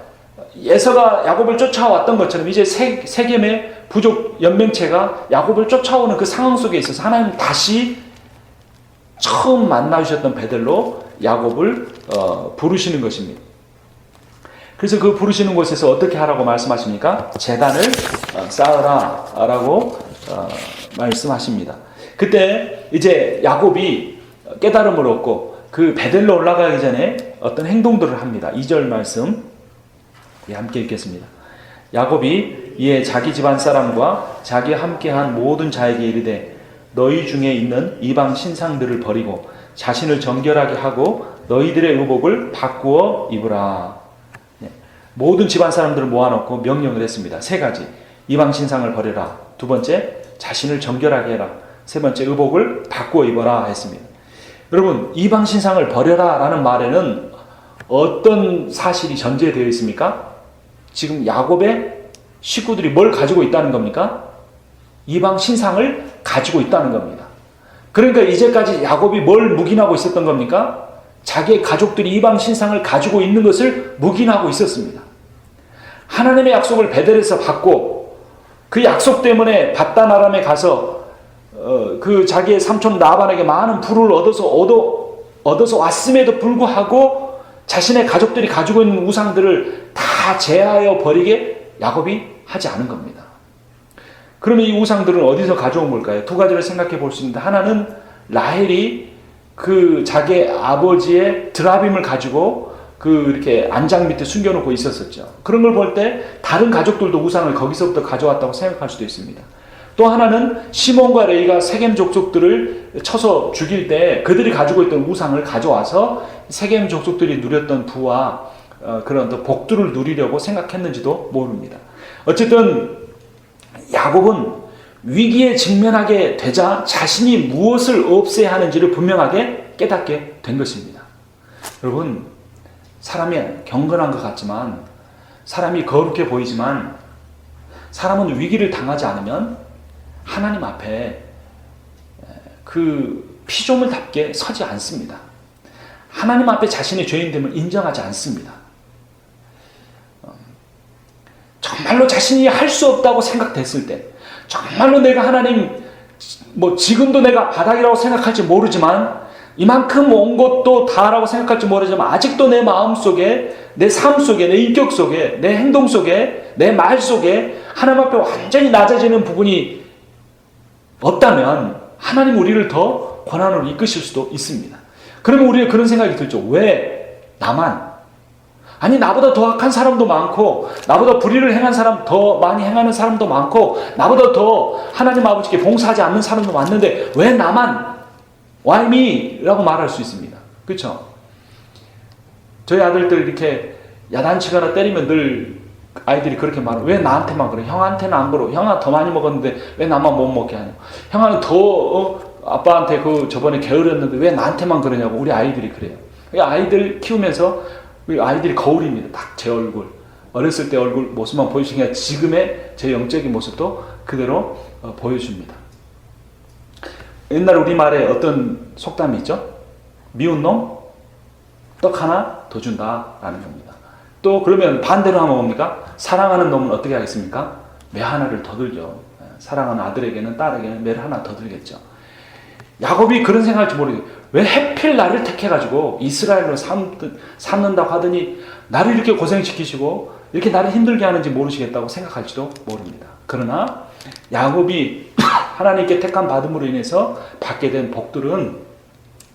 에서가 야곱을 쫓아왔던 것처럼 이제 세겜의 부족 연맹체가 야곱을 쫓아오는 그 상황 속에 있어서 하나님 다시 처음 만나주셨던 베델로 야곱을 부르시는 것입니다. 그래서 그 부르시는 곳에서 어떻게 하라고 말씀하십니까? 제단을 쌓으라 라고 말씀하십니다. 그때 이제 야곱이 깨달음을 얻고 그 베델로 올라가기 전에 어떤 행동들을 합니다. 2절 말씀 함께 읽겠습니다. 야곱이 이에 자기 집안 사람과 자기와 함께한 모든 자에게 이르되 너희 중에 있는 이방 신상들을 버리고 자신을 정결하게 하고 너희들의 의복을 바꾸어 입으라. 모든 집안 사람들을 모아놓고 명령을 했습니다. 3가지. 이방 신상을 버려라. 2번째, 자신을 정결하게 해라. 3번째, 의복을 바꾸어 입어라 했습니다. 여러분, 이방 신상을 버려라 라는 말에는 어떤 사실이 전제되어 있습니까? 지금 야곱의 식구들이 뭘 가지고 있다는 겁니까? 이방 신상을 가지고 있다는 겁니다. 그러니까 이제까지 야곱이 뭘 묵인하고 있었던 겁니까? 자기의 가족들이 이방 신상을 가지고 있는 것을 묵인하고 있었습니다. 하나님의 약속을 베델에서 받고 그 약속 때문에 바단 아람에 가서 그 자기의 삼촌 라반에게 많은 부를 얻어서 왔음에도 불구하고 자신의 가족들이 가지고 있는 우상들을 다 제하여 버리게 야곱이 하지 않은 겁니다. 그러면 이 우상들은 어디서 가져온 걸까요? 2가지를 생각해 볼 수 있는데, 하나는 라헬이 그 자기 아버지의 드라빔을 가지고 이렇게 안장 밑에 숨겨놓고 있었었죠. 그런 걸 볼 때 다른 가족들도 우상을 거기서부터 가져왔다고 생각할 수도 있습니다. 또 하나는 시몬과 레이가 세겜 족속들을 쳐서 죽일 때 그들이 가지고 있던 우상을 가져와서 세겜 족속들이 누렸던 부와 그런 복들을 누리려고 생각했는지도 모릅니다. 어쨌든 야곱은 위기에 직면하게 되자 자신이 무엇을 없애야 하는지를 분명하게 깨닫게 된 것입니다. 여러분, 사람이 경건한 것 같지만, 사람이 거룩해 보이지만, 사람은 위기를 당하지 않으면 하나님 앞에 그 피조물답게 서지 않습니다. 하나님 앞에 자신의 죄인됨을 인정하지 않습니다. 정말로 자신이 할 수 없다고 생각됐을 때, 정말로 내가 하나님, 지금도 내가 바닥이라고 생각할지 모르지만, 이만큼 온 것도 다라고 생각할지 모르지만, 아직도 내 마음 속에, 내 삶 속에, 내 인격 속에, 내 행동 속에, 내 말 속에 하나님 앞에 완전히 낮아지는 부분이 없다면 하나님 우리를 더 고난으로 이끄실 수도 있습니다. 그러면 우리가 그런 생각이 들죠. 왜 나만? 아니, 나보다 더 악한 사람도 많고, 나보다 불의를 행한 사람, 더 많이 행하는 사람도 많고, 나보다 더 하나님 아버지께 봉사하지 않는 사람도 많는데 왜 나만? Why me? 라고 말할 수 있습니다. 그렇죠? 저희 아들들 이렇게 야단치거나 때리면 늘 아이들이 그렇게 말해요. 왜 나한테만 그래? 형한테는 안 그러. 형아 더 많이 먹었는데 왜 나만 못 먹게 하냐? 형아는 더 아빠한테 저번에 게으르었는데 왜 나한테만 그러냐고. 우리 아이들이 그래요. 아이들 키우면서 우리 아이들이 거울입니다. 딱 제 얼굴. 어렸을 때 얼굴 모습만 보여주시니까 지금의 제 영적인 모습도 그대로 보여줍니다. 옛날 우리말에 어떤 속담이 있죠? 미운 놈 떡 하나 더 준다라는 겁니다. 또 그러면 반대로 하면 뭡니까? 사랑하는 놈은 어떻게 하겠습니까? 매 하나를 더 들죠. 사랑하는 아들에게는 딸에게는 매를 하나 더 들겠죠. 야곱이 그런 생각할지 모르겠어요. 왜 하필 나를 택해가지고 이스라엘로 삼는다고 하더니 나를 이렇게 고생시키시고 이렇게 나를 힘들게 하는지 모르시겠다고 생각할지도 모릅니다. 그러나 야곱이 하나님께 택함 받음으로 인해서 받게 된 복들은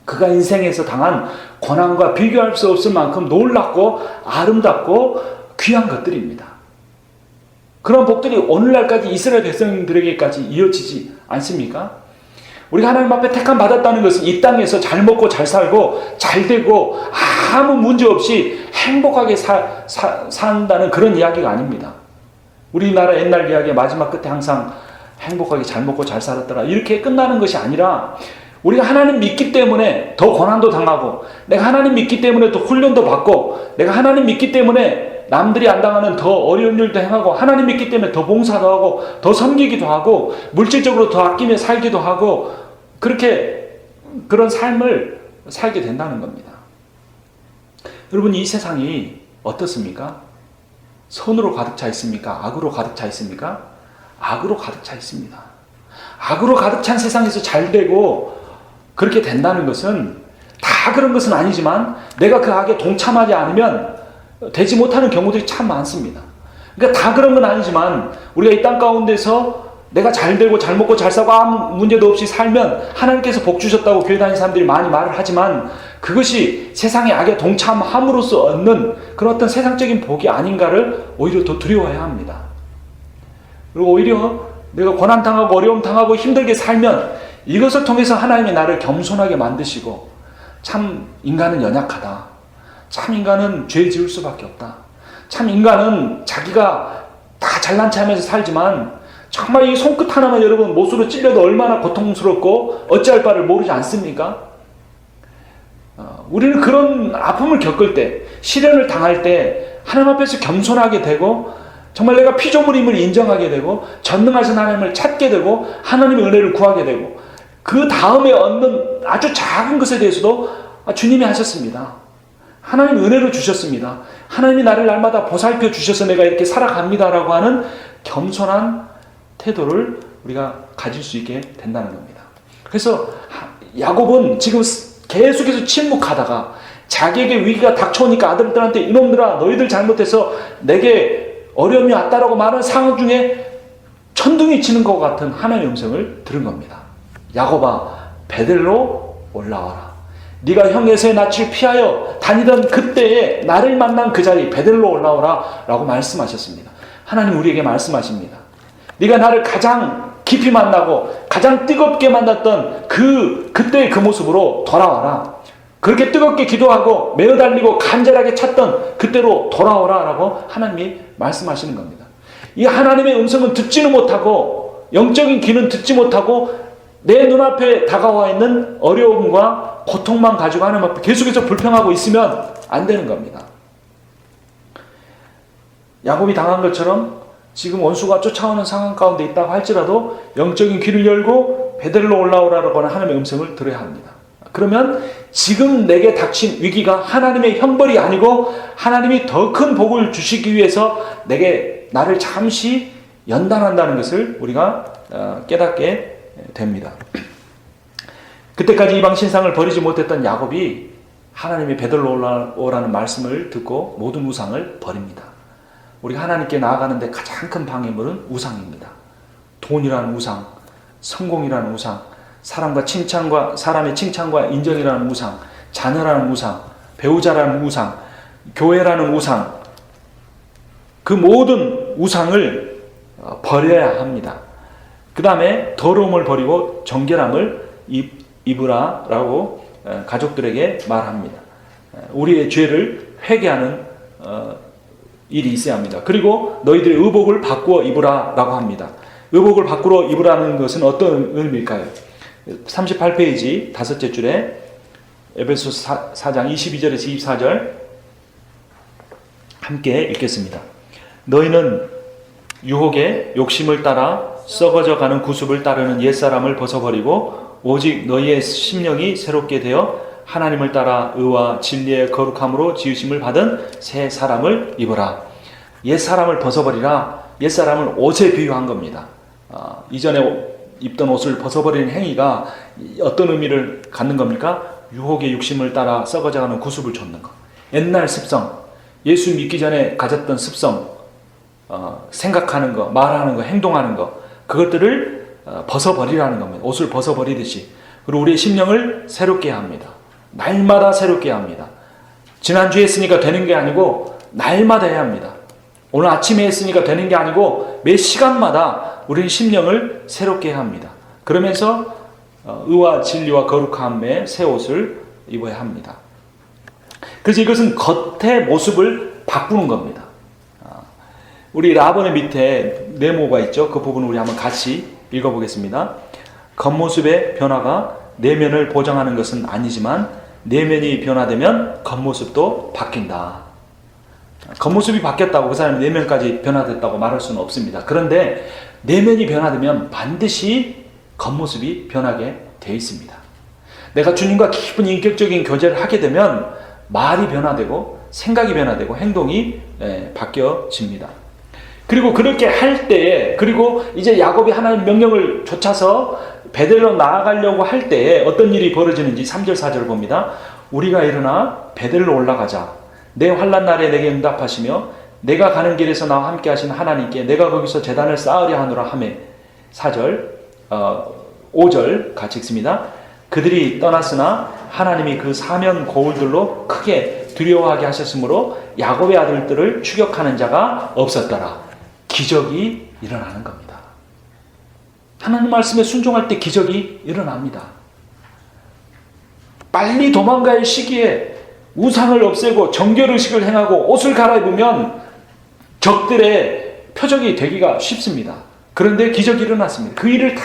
그가 인생에서 당한 고난과 비교할 수 없을 만큼 놀랍고 아름답고 귀한 것들입니다. 그런 복들이 오늘날까지 이스라엘 백성들에게까지 이어지지 않습니까? 우리가 하나님 앞에 택함 받았다는 것은 이 땅에서 잘 먹고 잘 살고 잘 되고 아무 문제 없이 행복하게 산다는 그런 이야기가 아닙니다. 우리나라 옛날 이야기의 마지막 끝에 항상 행복하게 잘 먹고 잘 살았더라 이렇게 끝나는 것이 아니라 우리가 하나님 믿기 때문에 더 고난도 당하고 내가 하나님 믿기 때문에 더 훈련도 받고 내가 하나님 믿기 때문에 남들이 안 당하는 더 어려운 일도 행하고 하나님 믿기 때문에 더 봉사도 하고 더 섬기기도 하고 물질적으로 더 아끼며 살기도 하고 그렇게 그런 삶을 살게 된다는 겁니다. 여러분 이 세상이 어떻습니까? 선으로 가득 차 있습니까? 악으로 가득 차 있습니까? 악으로 가득 차 있습니다. 악으로 가득 찬 세상에서 잘 되고 그렇게 된다는 것은 다 그런 것은 아니지만 내가 그 악에 동참하지 않으면 되지 못하는 경우들이 참 많습니다. 그러니까 다 그런 건 아니지만 우리가 이 땅 가운데서 내가 잘 되고 잘 먹고 잘 살고 아무 문제도 없이 살면 하나님께서 복 주셨다고 교회 다니는 사람들이 많이 말을 하지만 그것이 세상의 악에 동참함으로써 얻는 그런 어떤 세상적인 복이 아닌가를 오히려 더 두려워해야 합니다. 그리고 오히려 내가 고난당하고 어려움당하고 힘들게 살면 이것을 통해서 하나님이 나를 겸손하게 만드시고 참 인간은 연약하다. 참 인간은 죄 지을 수밖에 없다. 참 인간은 자기가 다 잘난 체하면서 살지만 정말 이 손끝 하나만 여러분 못으로 찔려도 얼마나 고통스럽고 어찌할 바를 모르지 않습니까? 우리는 그런 아픔을 겪을 때 시련을 당할 때 하나님 앞에서 겸손하게 되고 정말 내가 피조물임을 인정하게 되고 전능하신 하나님을 찾게 되고 하나님의 은혜를 구하게 되고 그 다음에 얻는 아주 작은 것에 대해서도 주님이 하셨습니다. 하나님이 은혜를 주셨습니다. 하나님이 나를 날마다 보살펴 주셔서 내가 이렇게 살아갑니다라고 하는 겸손한 태도를 우리가 가질 수 있게 된다는 겁니다. 그래서 야곱은 지금 계속해서 침묵하다가 자기에게 위기가 닥쳐오니까 아들들한테 이놈들아 너희들 잘못해서 내게 어려움이 왔다라고 말하는 상황 중에 천둥이 치는 것 같은 하나님의 음성을 들은 겁니다. 야곱아 베델로 올라와라. 네가 형 에서의 낯을 피하여 다니던 그때에 나를 만난 그 자리 베델로 올라오라 라고 말씀하셨습니다. 하나님 우리에게 말씀하십니다. 네가 나를 가장 깊이 만나고 가장 뜨겁게 만났던 그때의 그 모습으로 돌아와라. 그렇게 뜨겁게 기도하고 매어 달리고 간절하게 찾던 그때로 돌아오라 라고 하나님이 말씀하시는 겁니다. 이 하나님의 음성은 듣지는 못하고 영적인 귀는 듣지 못하고 내 눈앞에 다가와 있는 어려움과 고통만 가지고 하나님 앞에 계속해서 불평하고 있으면 안 되는 겁니다. 야곱이 당한 것처럼 지금 원수가 쫓아오는 상황 가운데 있다고 할지라도 영적인 귀를 열고 베델로 올라오라고 하는 하나님의 음성을 들어야 합니다. 그러면 지금 내게 닥친 위기가 하나님의 형벌이 아니고 하나님이 더 큰 복을 주시기 위해서 나를 잠시 연단한다는 것을 우리가 깨닫게 됩니다. 그때까지 이방 신상을 버리지 못했던 야곱이 하나님이 베델로 올라오라는 말씀을 듣고 모든 우상을 버립니다. 우리가 하나님께 나아가는데 가장 큰 방해물은 우상입니다. 돈이라는 우상, 성공이라는 우상, 사람의 칭찬과 인정이라는 우상, 자녀라는 우상, 배우자라는 우상, 교회라는 우상, 그 모든 우상을 버려야 합니다. 그 다음에 더러움을 버리고 정결함을 입으라라고 가족들에게 말합니다. 우리의 죄를 회개하는 일이 있어야 합니다. 그리고 너희들의 의복을 바꾸어 입으라라고 합니다. 의복을 바꾸어 입으라는 것은 어떤 의미일까요? 38페이지 다섯째 줄에 에베소서 4장 22절에서 24절 함께 읽겠습니다. 너희는 유혹의 욕심을 따라 썩어져 가는 구습을 따르는 옛사람을 벗어버리고 오직 너희의 심령이 새롭게 되어 하나님을 따라 의와 진리의 거룩함으로 지으심을 받은 새 사람을 입어라. 옛사람을 벗어버리라. 옛사람을 옷에 비유한 겁니다. 이전에 입던 옷을 벗어버리는 행위가 어떤 의미를 갖는 겁니까? 유혹의 육심을 따라 썩어져가는 구습을 좇는 것. 옛날 습성, 예수 믿기 전에 가졌던 습성, 생각하는 거, 말하는 거, 행동하는 거, 그것들을 벗어버리라는 겁니다. 옷을 벗어버리듯이. 그리고 우리의 심령을 새롭게 해야 합니다. 날마다 새롭게 해야 합니다. 지난주에 했으니까 되는 게 아니고 날마다 해야 합니다. 오늘 아침에 했으니까 되는 게 아니고 매 시간마다 우리는 심령을 새롭게 해야 합니다. 그러면서 의와 진리와 거룩함의 새 옷을 입어야 합니다. 그래서 이것은 겉의 모습을 바꾸는 겁니다. 우리 라본의 밑에 네모가 있죠. 그 부분을 우리 한번 같이 읽어보겠습니다. 겉모습의 변화가 내면을 보장하는 것은 아니지만 내면이 변화되면 겉모습도 바뀐다. 겉모습이 바뀌었다고 그 사람이 내면까지 변화됐다고 말할 수는 없습니다. 그런데 내면이 변화되면 반드시 겉모습이 변하게 되어 있습니다. 내가 주님과 깊은 인격적인 교제를 하게 되면 말이 변화되고 생각이 변화되고 행동이 바뀌어집니다. 그리고 그렇게 할 때에, 그리고 이제 야곱이 하나님 명령을 좇아서 베델로 나아가려고 할 때에 어떤 일이 벌어지는지 3절 4절 봅니다. 우리가 일어나 베델로 올라가자. 내 환난 날에 내게 응답하시며 내가 가는 길에서 나와 함께 하신 하나님께 내가 거기서 제단을 쌓으려 하노라 하매. 4절 5절 같이 읽습니다. 그들이 떠났으나 하나님이 그 사면 거울들로 크게 두려워하게 하셨으므로 야곱의 아들들을 추격하는 자가 없었더라. 기적이 일어나는 겁니다. 하나님 말씀에 순종할 때 기적이 일어납니다. 빨리 도망갈 갈 시기에 우상을 없애고 정결의식을 행하고 옷을 갈아입으면 적들의 표적이 되기가 쉽습니다. 그런데 기적이 일어났습니다. 그 일을 다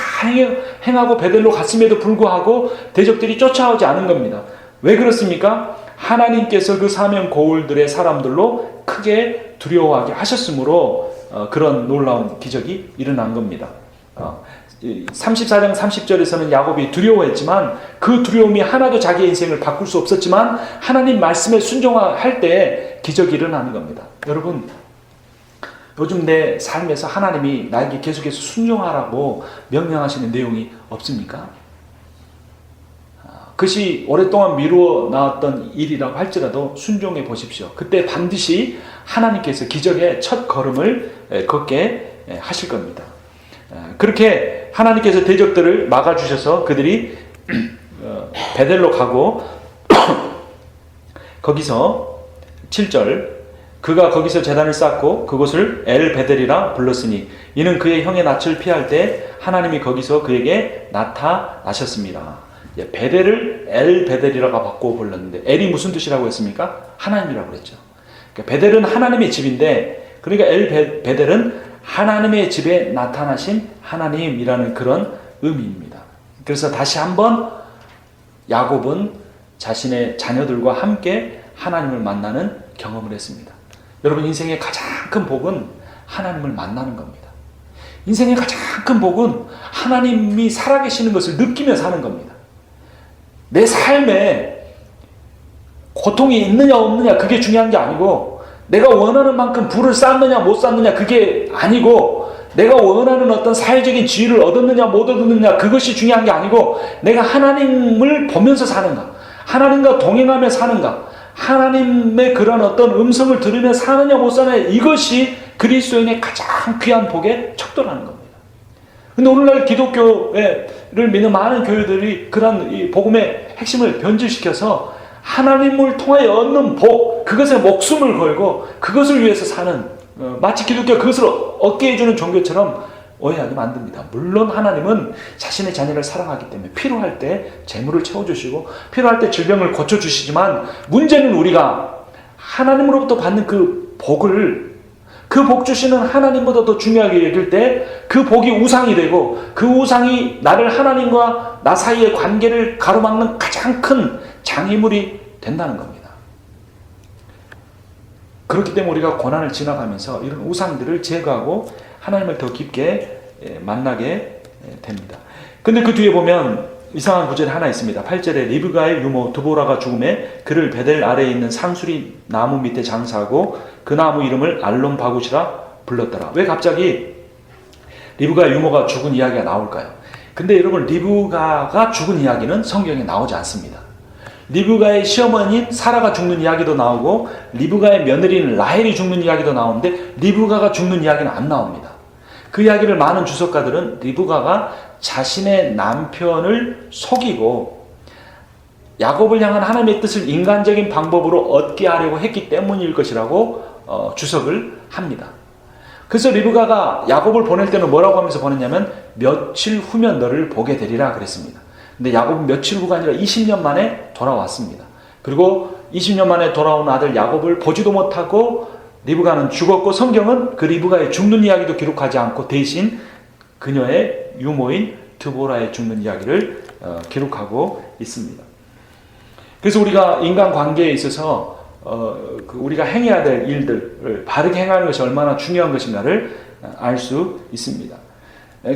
행하고 베델로 갔음에도 불구하고 대적들이 쫓아오지 않은 겁니다. 왜 그렇습니까? 하나님께서 그 사면 고울들의 사람들로 크게 두려워하게 하셨으므로 그런 놀라운 기적이 일어난 겁니다. 34장 30절에서는 야곱이 두려워했지만 그 두려움이 하나도 자기의 인생을 바꿀 수 없었지만 하나님 말씀에 순종할 때 기적이 일어나는 겁니다. 여러분, 요즘 내 삶에서 하나님이 나에게 계속해서 순종하라고 명령하시는 내용이 없습니까? 그것이 오랫동안 미루어 나왔던 일이라고 할지라도 순종해 보십시오. 그때 반드시 하나님께서 기적의 첫 걸음을 걷게 하실 겁니다. 그렇게 하나님께서 대적들을 막아주셔서 그들이 베델로 가고 거기서 7절 그가 거기서 제단을 쌓고 그곳을 엘 베델이라 불렀으니 이는 그의 형의 낯을 피할 때 하나님이 거기서 그에게 나타나셨습니다. 베델을 엘 베델이라고 바꾸어 불렀는데 엘이 무슨 뜻이라고 했습니까? 하나님이라고 그랬죠. 그러니까 베델은 하나님의 집인데 그러니까 엘 베델은 하나님의 집에 나타나신 하나님이라는 그런 의미입니다. 그래서 다시 한번 야곱은 자신의 자녀들과 함께 하나님을 만나는 경험을 했습니다. 여러분, 인생의 가장 큰 복은 하나님을 만나는 겁니다. 인생의 가장 큰 복은 하나님이 살아계시는 것을 느끼며 사는 겁니다. 내 삶에 고통이 있느냐 없느냐 그게 중요한 게 아니고 내가 원하는 만큼 부를 쌓느냐 못 쌓느냐 그게 아니고 내가 원하는 어떤 사회적인 지위를 얻었느냐 못 얻었느냐 그것이 중요한 게 아니고 내가 하나님을 보면서 사는가, 하나님과 동행하며 사는가, 하나님의 그런 어떤 음성을 들으며 사느냐 못 사느냐 이것이 그리스도인의 가장 귀한 복의 척도라는 겁니다. 근데 오늘날 기독교를 믿는 많은 교회들이 그런 이 복음의 핵심을 변질시켜서 하나님을 통하여 얻는 복, 그것에 목숨을 걸고 그것을 위해서 사는 마치 기독교가 그것을 얻게 해주는 종교처럼 오해하게 만듭니다. 물론 하나님은 자신의 자녀를 사랑하기 때문에 필요할 때 재물을 채워주시고 필요할 때 질병을 고쳐주시지만 문제는 우리가 하나님으로부터 받는 그 복을 그 복 주시는 하나님보다 더 중요하게 여길 때 그 복이 우상이 되고 그 우상이 나를 하나님과 나 사이의 관계를 가로막는 가장 큰 장애물이 된다는 겁니다. 그렇기 때문에 우리가 고난을 지나가면서 이런 우상들을 제거하고 하나님을 더 깊게 만나게 됩니다. 근데 그 뒤에 보면 이상한 구절이 하나 있습니다. 8절에 리브가의 유모 드보라가 죽음에 그를 베델 아래에 있는 상수리 나무 밑에 장사하고 그 나무 이름을 알론 바굿이라 불렀더라. 왜 갑자기 리브가의 유모가 죽은 이야기가 나올까요? 근데 여러분, 리브가가 죽은 이야기는 성경에 나오지 않습니다. 리브가의 시어머니인 사라가 죽는 이야기도 나오고 리브가의 며느리인 라헬이 죽는 이야기도 나오는데 리브가가 죽는 이야기는 안 나옵니다. 그 이야기를 많은 주석가들은 리브가가 자신의 남편을 속이고 야곱을 향한 하나님의 뜻을 인간적인 방법으로 얻게 하려고 했기 때문일 것이라고 주석을 합니다. 그래서 리브가가 야곱을 보낼 때는 뭐라고 하면서 보냈냐면 며칠 후면 너를 보게 되리라 그랬습니다. 근데 야곱은 며칠 후가 아니라 20년 만에 돌아왔습니다. 그리고 20년 만에 돌아온 아들 야곱을 보지도 못하고 리브가는 죽었고 성경은 그 리브가의 죽는 이야기도 기록하지 않고 대신 그녀의 유모인 드보라의 죽는 이야기를 기록하고 있습니다. 그래서 우리가 인간관계에 있어서 우리가 행해야 될 일들을 바르게 행하는 것이 얼마나 중요한 것인가를 알 수 있습니다.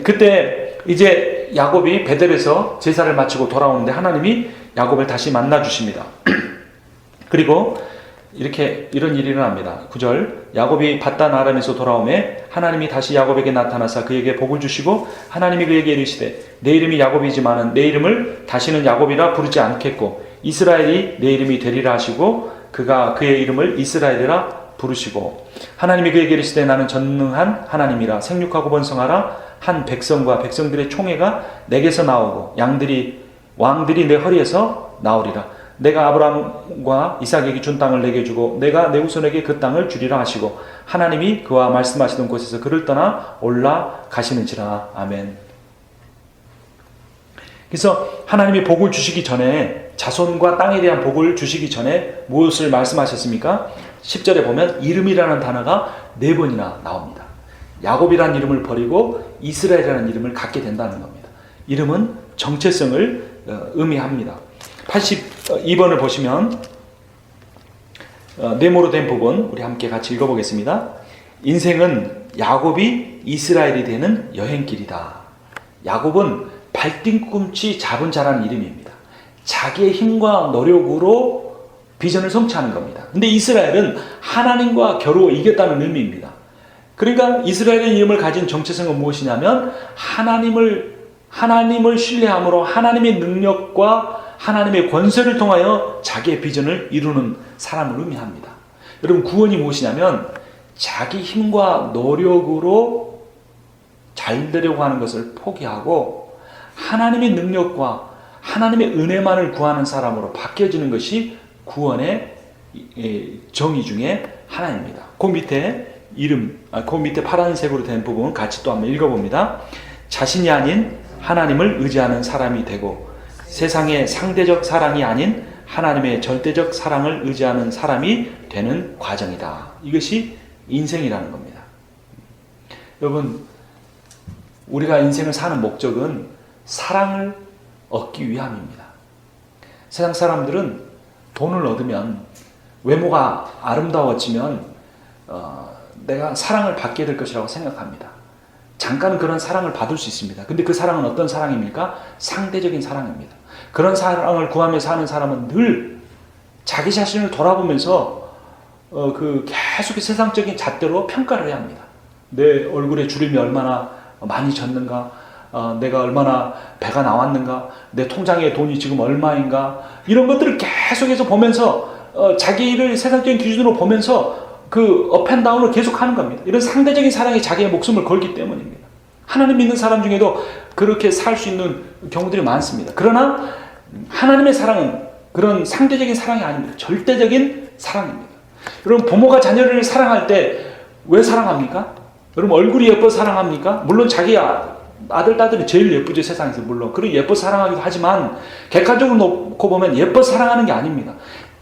그때 이제 야곱이 베델에서 제사를 마치고 돌아오는데 하나님이 야곱을 다시 만나 주십니다. 그리고 이런 일이 일어납니다. 9절, 야곱이 밧단 아람에서 돌아오매 하나님이 다시 야곱에게 나타나사 그에게 복을 주시고 하나님이 그에게 이르시되 내 이름이 야곱이지만은 내 이름을 다시는 야곱이라 부르지 않겠고 이스라엘이 내 이름이 되리라 하시고 그가 그의 이름을 이스라엘이라 부르시고 하나님이 그에게 이르시되 나는 전능한 하나님이라 생육하고 번성하라 한 백성과 백성들의 총회가 내게서 나오고 왕들이 내 허리에서 나오리라. 내가 아브라함과 이삭에게 준 땅을 내게 주고 내가 내 후손에게 그 땅을 주리라 하시고 하나님이 그와 말씀하시던 곳에서 그를 떠나 올라가시는지라. 아멘. 그래서 하나님이 복을 주시기 전에 자손과 땅에 대한 복을 주시기 전에 무엇을 말씀하셨습니까? 10절에 보면 이름이라는 단어가 4번이나 나옵니다. 야곱이라는 이름을 버리고 이스라엘이라는 이름을 갖게 된다는 겁니다. 이름은 정체성을 의미합니다. 82번을 보시면 네모로 된 부분 우리 함께 같이 읽어보겠습니다. 인생은 야곱이 이스라엘이 되는 여행길이다. 야곱은 발뒤꿈치 잡은 자라는 이름입니다. 자기의 힘과 노력으로 비전을 성취하는 겁니다. 근데 이스라엘은 하나님과 겨루어 이겼다는 의미입니다. 그러니까 이스라엘의 이름을 가진 정체성은 무엇이냐면 하나님을 신뢰함으로 하나님의 능력과 하나님의 권세를 통하여 자기의 비전을 이루는 사람을 의미합니다. 여러분, 구원이 무엇이냐면 자기 힘과 노력으로 잘 되려고 하는 것을 포기하고 하나님의 능력과 하나님의 은혜만을 구하는 사람으로 바뀌어지는 것이 구원의 정의 중에 하나입니다. 그 밑에 파란색으로 된 부분 같이 또 한번 읽어봅니다. 자신이 아닌 하나님을 의지하는 사람이 되고 세상의 상대적 사랑이 아닌 하나님의 절대적 사랑을 의지하는 사람이 되는 과정이다. 이것이 인생이라는 겁니다. 여러분, 우리가 인생을 사는 목적은 사랑을 얻기 위함입니다. 세상 사람들은 돈을 얻으면 외모가 아름다워지면 내가 사랑을 받게 될 것이라고 생각합니다. 잠깐 그런 사랑을 받을 수 있습니다. 근데 그 사랑은 어떤 사랑입니까? 상대적인 사랑입니다. 그런 사랑을 구하며 사는 사람은 늘 자기 자신을 돌아보면서 계속 세상적인 잣대로 평가를 해야 합니다. 내 얼굴에 주름이 얼마나 많이 졌는가, 내가 얼마나 배가 나왔는가, 내 통장에 돈이 지금 얼마인가, 이런 것들을 계속해서 보면서 자기를 세상적인 기준으로 보면서 그 업앤다운을 계속 하는 겁니다. 이런 상대적인 사랑에 자기의 목숨을 걸기 때문입니다. 하나님 믿는 사람 중에도 그렇게 살 수 있는 경우들이 많습니다. 그러나 하나님의 사랑은 그런 상대적인 사랑이 아닙니다. 절대적인 사랑입니다. 여러분, 부모가 자녀를 사랑할 때 왜 사랑합니까? 여러분, 얼굴이 예뻐서 사랑합니까? 물론 자기 아들, 딸들이 제일 예쁘죠, 세상에서. 물론 그리고 예뻐서 사랑하기도 하지만 객관적으로 놓고 보면 예뻐서 사랑하는 게 아닙니다.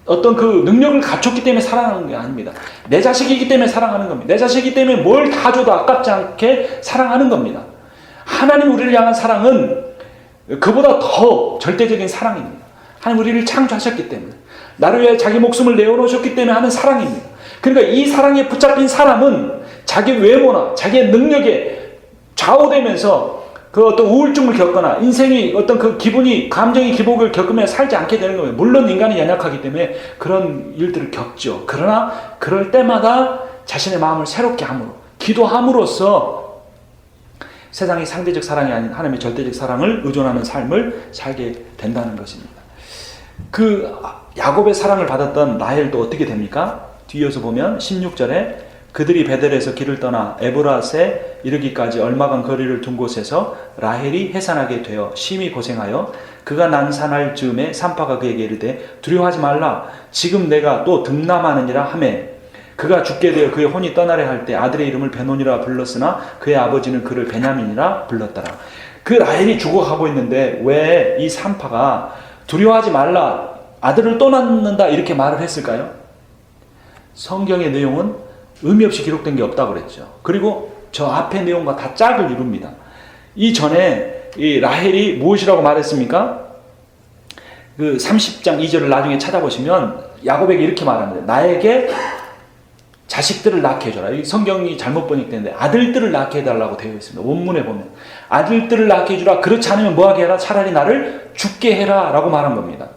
어떤 그 능력을 갖췄기 때문에 사랑하는 게 아닙니다. 내 자식이기 때문에 사랑하는 겁니다. 내 자식이기 때문에 뭘 다 줘도 아깝지 않게 사랑하는 겁니다. 하나님 우리를 향한 사랑은 그보다 더 절대적인 사랑입니다. 하나님 우리를 창조하셨기 때문에, 나를 위해 자기 목숨을 내어놓으셨기 때문에 하는 사랑입니다. 그러니까 이 사랑에 붙잡힌 사람은 자기 외모나 자기의 능력에 좌우되면서 그 어떤 우울증을 겪거나 인생이 어떤 그 감정의 기복을 겪으며 살지 않게 되는 거예요. 물론 인간이 연약하기 때문에 그런 일들을 겪죠. 그러나 그럴 때마다 자신의 마음을 새롭게 함으로, 기도함으로써 세상이 상대적 사랑이 아닌 하나님의 절대적 사랑을 의존하는 삶을 살게 된다는 것입니다. 그 야곱의 사랑을 받았던 라헬도 어떻게 됩니까? 뒤에서 보면 16절에 그들이 베델에서 길을 떠나 에브랏에 이르기까지 얼마간 거리를 둔 곳에서 라헬이 해산하게 되어 심히 고생하여 그가 난산할 즈음에 산파가 그에게 이르되 두려워하지 말라 지금 내가 또 등남하느니라 하매 그가 죽게 되어 그의 혼이 떠나려 할 때 아들의 이름을 베논이라 불렀으나 그의 아버지는 그를 베냐민이라 불렀더라. 그 라헬이 죽어가고 있는데 왜 이 산파가 두려워하지 말라 아들을 떠났는다 이렇게 말을 했을까요? 성경의 내용은 의미 없이 기록된 게 없다고 그랬죠. 그리고 저 앞의 내용과 다 짝을 이룹니다. 이전에 이 라헬이 무엇이라고 말했습니까? 그 30장 2절을 나중에 찾아보시면 야곱에게 이렇게 말합니다. 나에게 자식들을 낳게 해줘라. 이 성경이 잘못 번역되는데 아들들을 낳게 해달라고 되어 있습니다. 원문에 보면 아들들을 낳게 해주라. 그렇지 않으면 뭐하게 해라? 차라리 나를 죽게 해라 라고 말한 겁니다.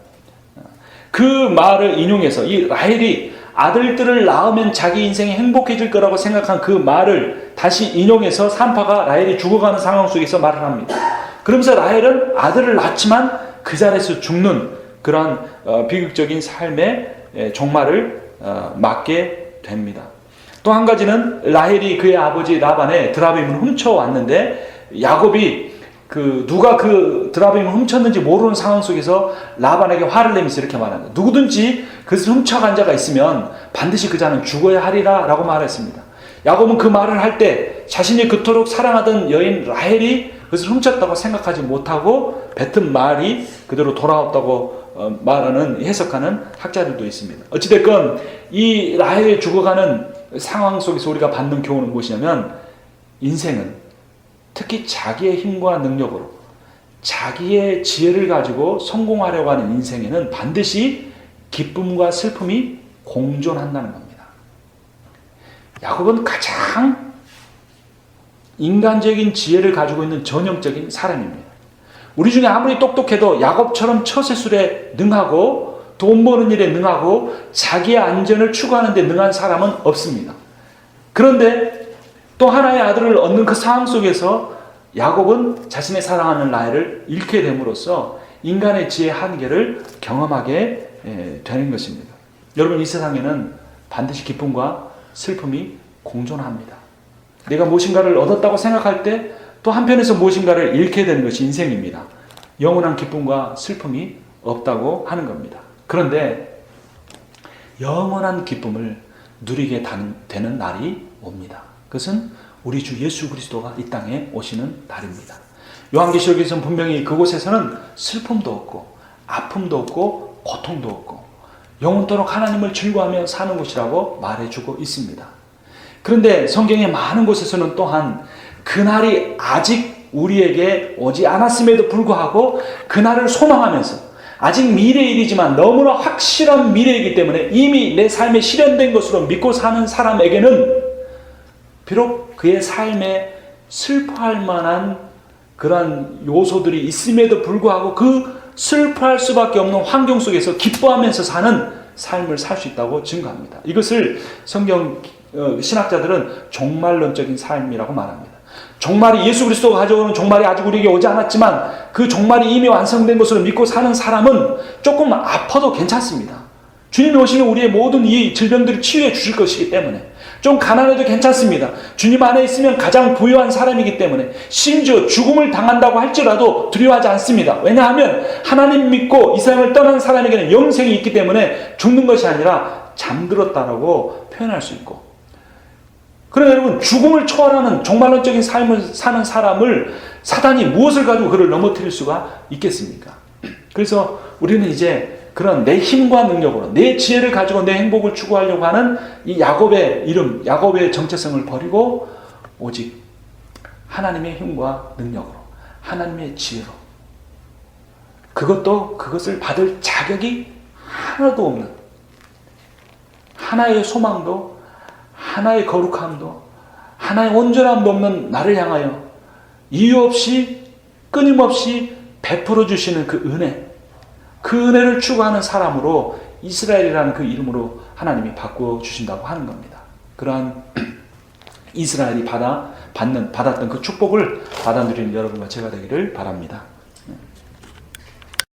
그 말을 인용해서 이 라헬이 아들들을 낳으면 자기 인생이 행복해질 거라고 생각한 그 말을 다시 인용해서 산파가 라헬이 죽어가는 상황 속에서 말을 합니다. 그러면서 라헬은 아들을 낳지만 그 자리에서 죽는 그런 비극적인 삶의 종말을 맞게 됩니다. 또 한 가지는 라헬이 그의 아버지 라반의 드라빔을 훔쳐왔는데 야곱이 누가 그 드라빔을 훔쳤는지 모르는 상황 속에서 라반에게 화를 내면서 이렇게 말합니다. 누구든지 그것을 훔쳐간 자가 있으면 반드시 그 자는 죽어야 하리라 라고 말했습니다. 야곱은 그 말을 할 때 자신이 그토록 사랑하던 여인 라헬이 그것을 훔쳤다고 생각하지 못하고 뱉은 말이 그대로 돌아왔다고 말하는 해석하는 학자들도 있습니다. 어찌됐건 이 라헬이 죽어가는 상황 속에서 우리가 받는 교훈은 무엇이냐면 인생은 특히 자기의 힘과 능력으로 자기의 지혜를 가지고 성공하려고 하는 인생에는 반드시 기쁨과 슬픔이 공존한다는 겁니다. 야곱은 가장 인간적인 지혜를 가지고 있는 전형적인 사람입니다. 우리 중에 아무리 똑똑해도 야곱처럼 처세술에 능하고 돈 버는 일에 능하고 자기의 안전을 추구하는 데 능한 사람은 없습니다. 그런데 또 하나의 아들을 얻는 그 상황 속에서 야곱은 자신의 사랑하는 라헬을 잃게 됨으로써 인간의 지혜의 한계를 경험하게 되는 것입니다. 여러분, 이 세상에는 반드시 기쁨과 슬픔이 공존합니다. 내가 무엇인가를 얻었다고 생각할 때 또 한편에서 무엇인가를 잃게 되는 것이 인생입니다. 영원한 기쁨과 슬픔이 없다고 하는 겁니다. 그런데 영원한 기쁨을 누리게 되는 날이 옵니다. 그것은 우리 주 예수 그리스도가 이 땅에 오시는 날입니다. 요한계시록에서는 분명히 그곳에서는 슬픔도 없고 아픔도 없고 고통도 없고 영원토록 하나님을 즐거워하며 사는 곳이라고 말해주고 있습니다. 그런데 성경의 많은 곳에서는 또한 그날이 아직 우리에게 오지 않았음에도 불구하고 그날을 소망하면서 아직 미래의 일이지만 너무나 확실한 미래이기 때문에 이미 내 삶에 실현된 것으로 믿고 사는 사람에게는 비록 그의 삶에 슬퍼할 만한 그러한 요소들이 있음에도 불구하고 그 슬퍼할 수밖에 없는 환경 속에서 기뻐하면서 사는 삶을 살 수 있다고 증거합니다. 이것을 성경 신학자들은 종말론적인 삶이라고 말합니다. 종말이 예수 그리스도가 가져오는 종말이 아직 우리에게 오지 않았지만 그 종말이 이미 완성된 것으로 믿고 사는 사람은 조금 아파도 괜찮습니다. 주님이 오시면 우리의 모든 이 질병들을 치유해 주실 것이기 때문에 좀 가난해도 괜찮습니다. 주님 안에 있으면 가장 부유한 사람이기 때문에 심지어 죽음을 당한다고 할지라도 두려워하지 않습니다. 왜냐하면 하나님 믿고 이 세상을 떠난 사람에게는 영생이 있기 때문에 죽는 것이 아니라 잠들었다라고 표현할 수 있고, 그러나 여러분, 죽음을 초월하는 종말론적인 삶을 사는 사람을 사단이 무엇을 가지고 그를 넘어뜨릴 수가 있겠습니까? 그래서 우리는 이제 그런 내 힘과 능력으로 내 지혜를 가지고 내 행복을 추구하려고 하는 이 야곱의 이름, 야곱의 정체성을 버리고 오직 하나님의 힘과 능력으로, 하나님의 지혜로, 그것을 받을 자격이 하나도 없는, 하나의 소망도 하나의 거룩함도 하나의 온전함도 없는 나를 향하여 이유 없이 끊임없이 베풀어 주시는 그 은혜, 그 은혜를 추구하는 사람으로 이스라엘이라는 그 이름으로 하나님이 바꾸어 주신다고 하는 겁니다. 그러한 이스라엘이 받았던 그 축복을 받아 누리는 여러분과 제가 되기를 바랍니다.